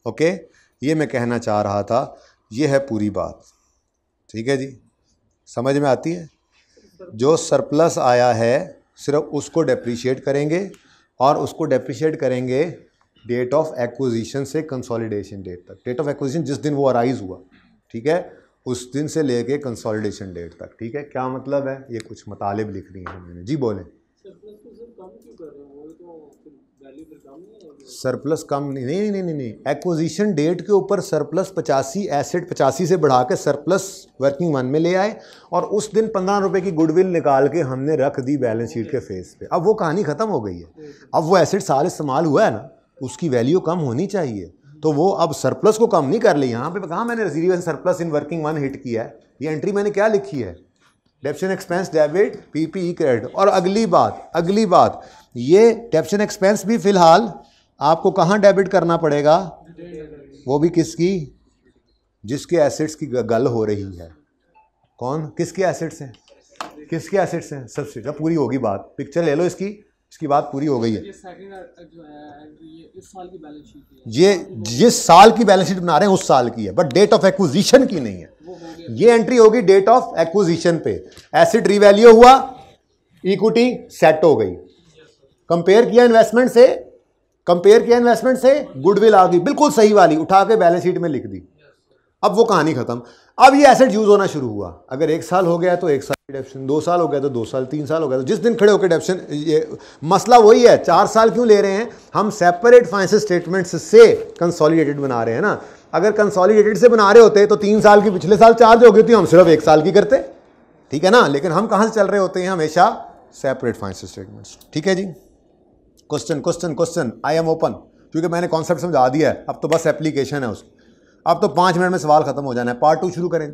ओके, ये मैं कहना चाह रहा था, ये है पूरी बात। ठीक है जी, समझ में आती है? जो सरप्लस आया है सिर्फ उसको डेप्रीशिएट करेंगे और उसको डेप्रीशिएट करेंगे डेट ऑफ एक्विजिशन से कंसोलिडेशन डेट तक। डेट ऑफ एक्विजिशन जिस दिन वो अराइज हुआ, ठीक है, उस दिन से लेके कंसोलिडेशन डेट तक। ठीक है, क्या मतलब है? ये कुछ मतालिब लिख रही हैं मैंने जी, बोलें। सरप्लस कम नहीं, एक्विजिशन डेट के ऊपर सरप्लस 85 एसेट 85 से बढ़ा के सरप्लस वर्किंग 1 में ले आए और उस दिन 15 रुपए की गुडविल निकाल के हमने रख दी बैलेंस शीट के फेस पे। अब वो कहानी ख़त्म हो गई है। अब वो एसेट साल इस्तेमाल हुआ है ना, उसकी वैल्यू कम होनी चाहिए, तो वो अब सरप्लस को कम नहीं कर ली। यहाँ पे कहाँ मैंने receive surplus in working 1 hit किया है, ये एंट्री मैंने क्या लिखी है? डेप्शन एक्सपेंस डेबिट पीपीई क्रेडिट। और अगली बात ये डेप्शन एक्सपेंस भी फिलहाल आपको कहाँ डेबिट करना पड़ेगा? वो भी किसकी? जिसके एसेट्स की गल हो रही है। कौन? किसके एसेट्स हैं? किसके एसेट्स हैं? सब्सिडी। पूरी होगी बात, पिक्चर ले लो इसकी बात पूरी हो गई है। ये जिस साल की बैलेंस शीट बना रहे हैं उस साल की है, बट डेट ऑफ एक्विजिशन की नहीं है। ये एंट्री होगी डेट ऑफ एक्विजिशन पे। एसेट रिवैल्यू हुआ, इक्विटी सेट हो गई, कंपेयर किया इन्वेस्टमेंट से, गुडविल आ गई बिल्कुल सही वाली, उठा के बैलेंस शीट में लिख दी। अब वो कहानी खत्म। अब ये एसेट यूज होना शुरू हुआ। अगर 1 साल हो गया तो 1 साल की डेप्शन, 2 साल हो गया तो 2 साल, 3 साल हो गया तो जिस दिन खड़े होकर डेप्शन। ये मसला वही है, 4 साल क्यों ले रहे हैं हम? सेपरेट फाइनेंशियल स्टेटमेंट्स से कंसोलिडेटेड बना रहे हैं ना। अगर कंसोलिडेटेड से बना रहे होते तो 3 साल की पिछले साल चार्ज हो गई थी, हम सिर्फ 1 साल की करते। ठीक है ना, लेकिन हम कहाँ से चल रहे होते हैं? हमेशा सेपरेट फाइनेंशियल स्टेटमेंट्स। ठीक है जी, क्वेश्चन आई एम ओपन, क्योंकि मैंने कॉन्सेप्ट समझा दिया है, अब तो बस एप्लीकेशन है उसकी। अब तो 5 मिनट में सवाल खत्म हो जाना है। पार्ट 2 शुरू करें।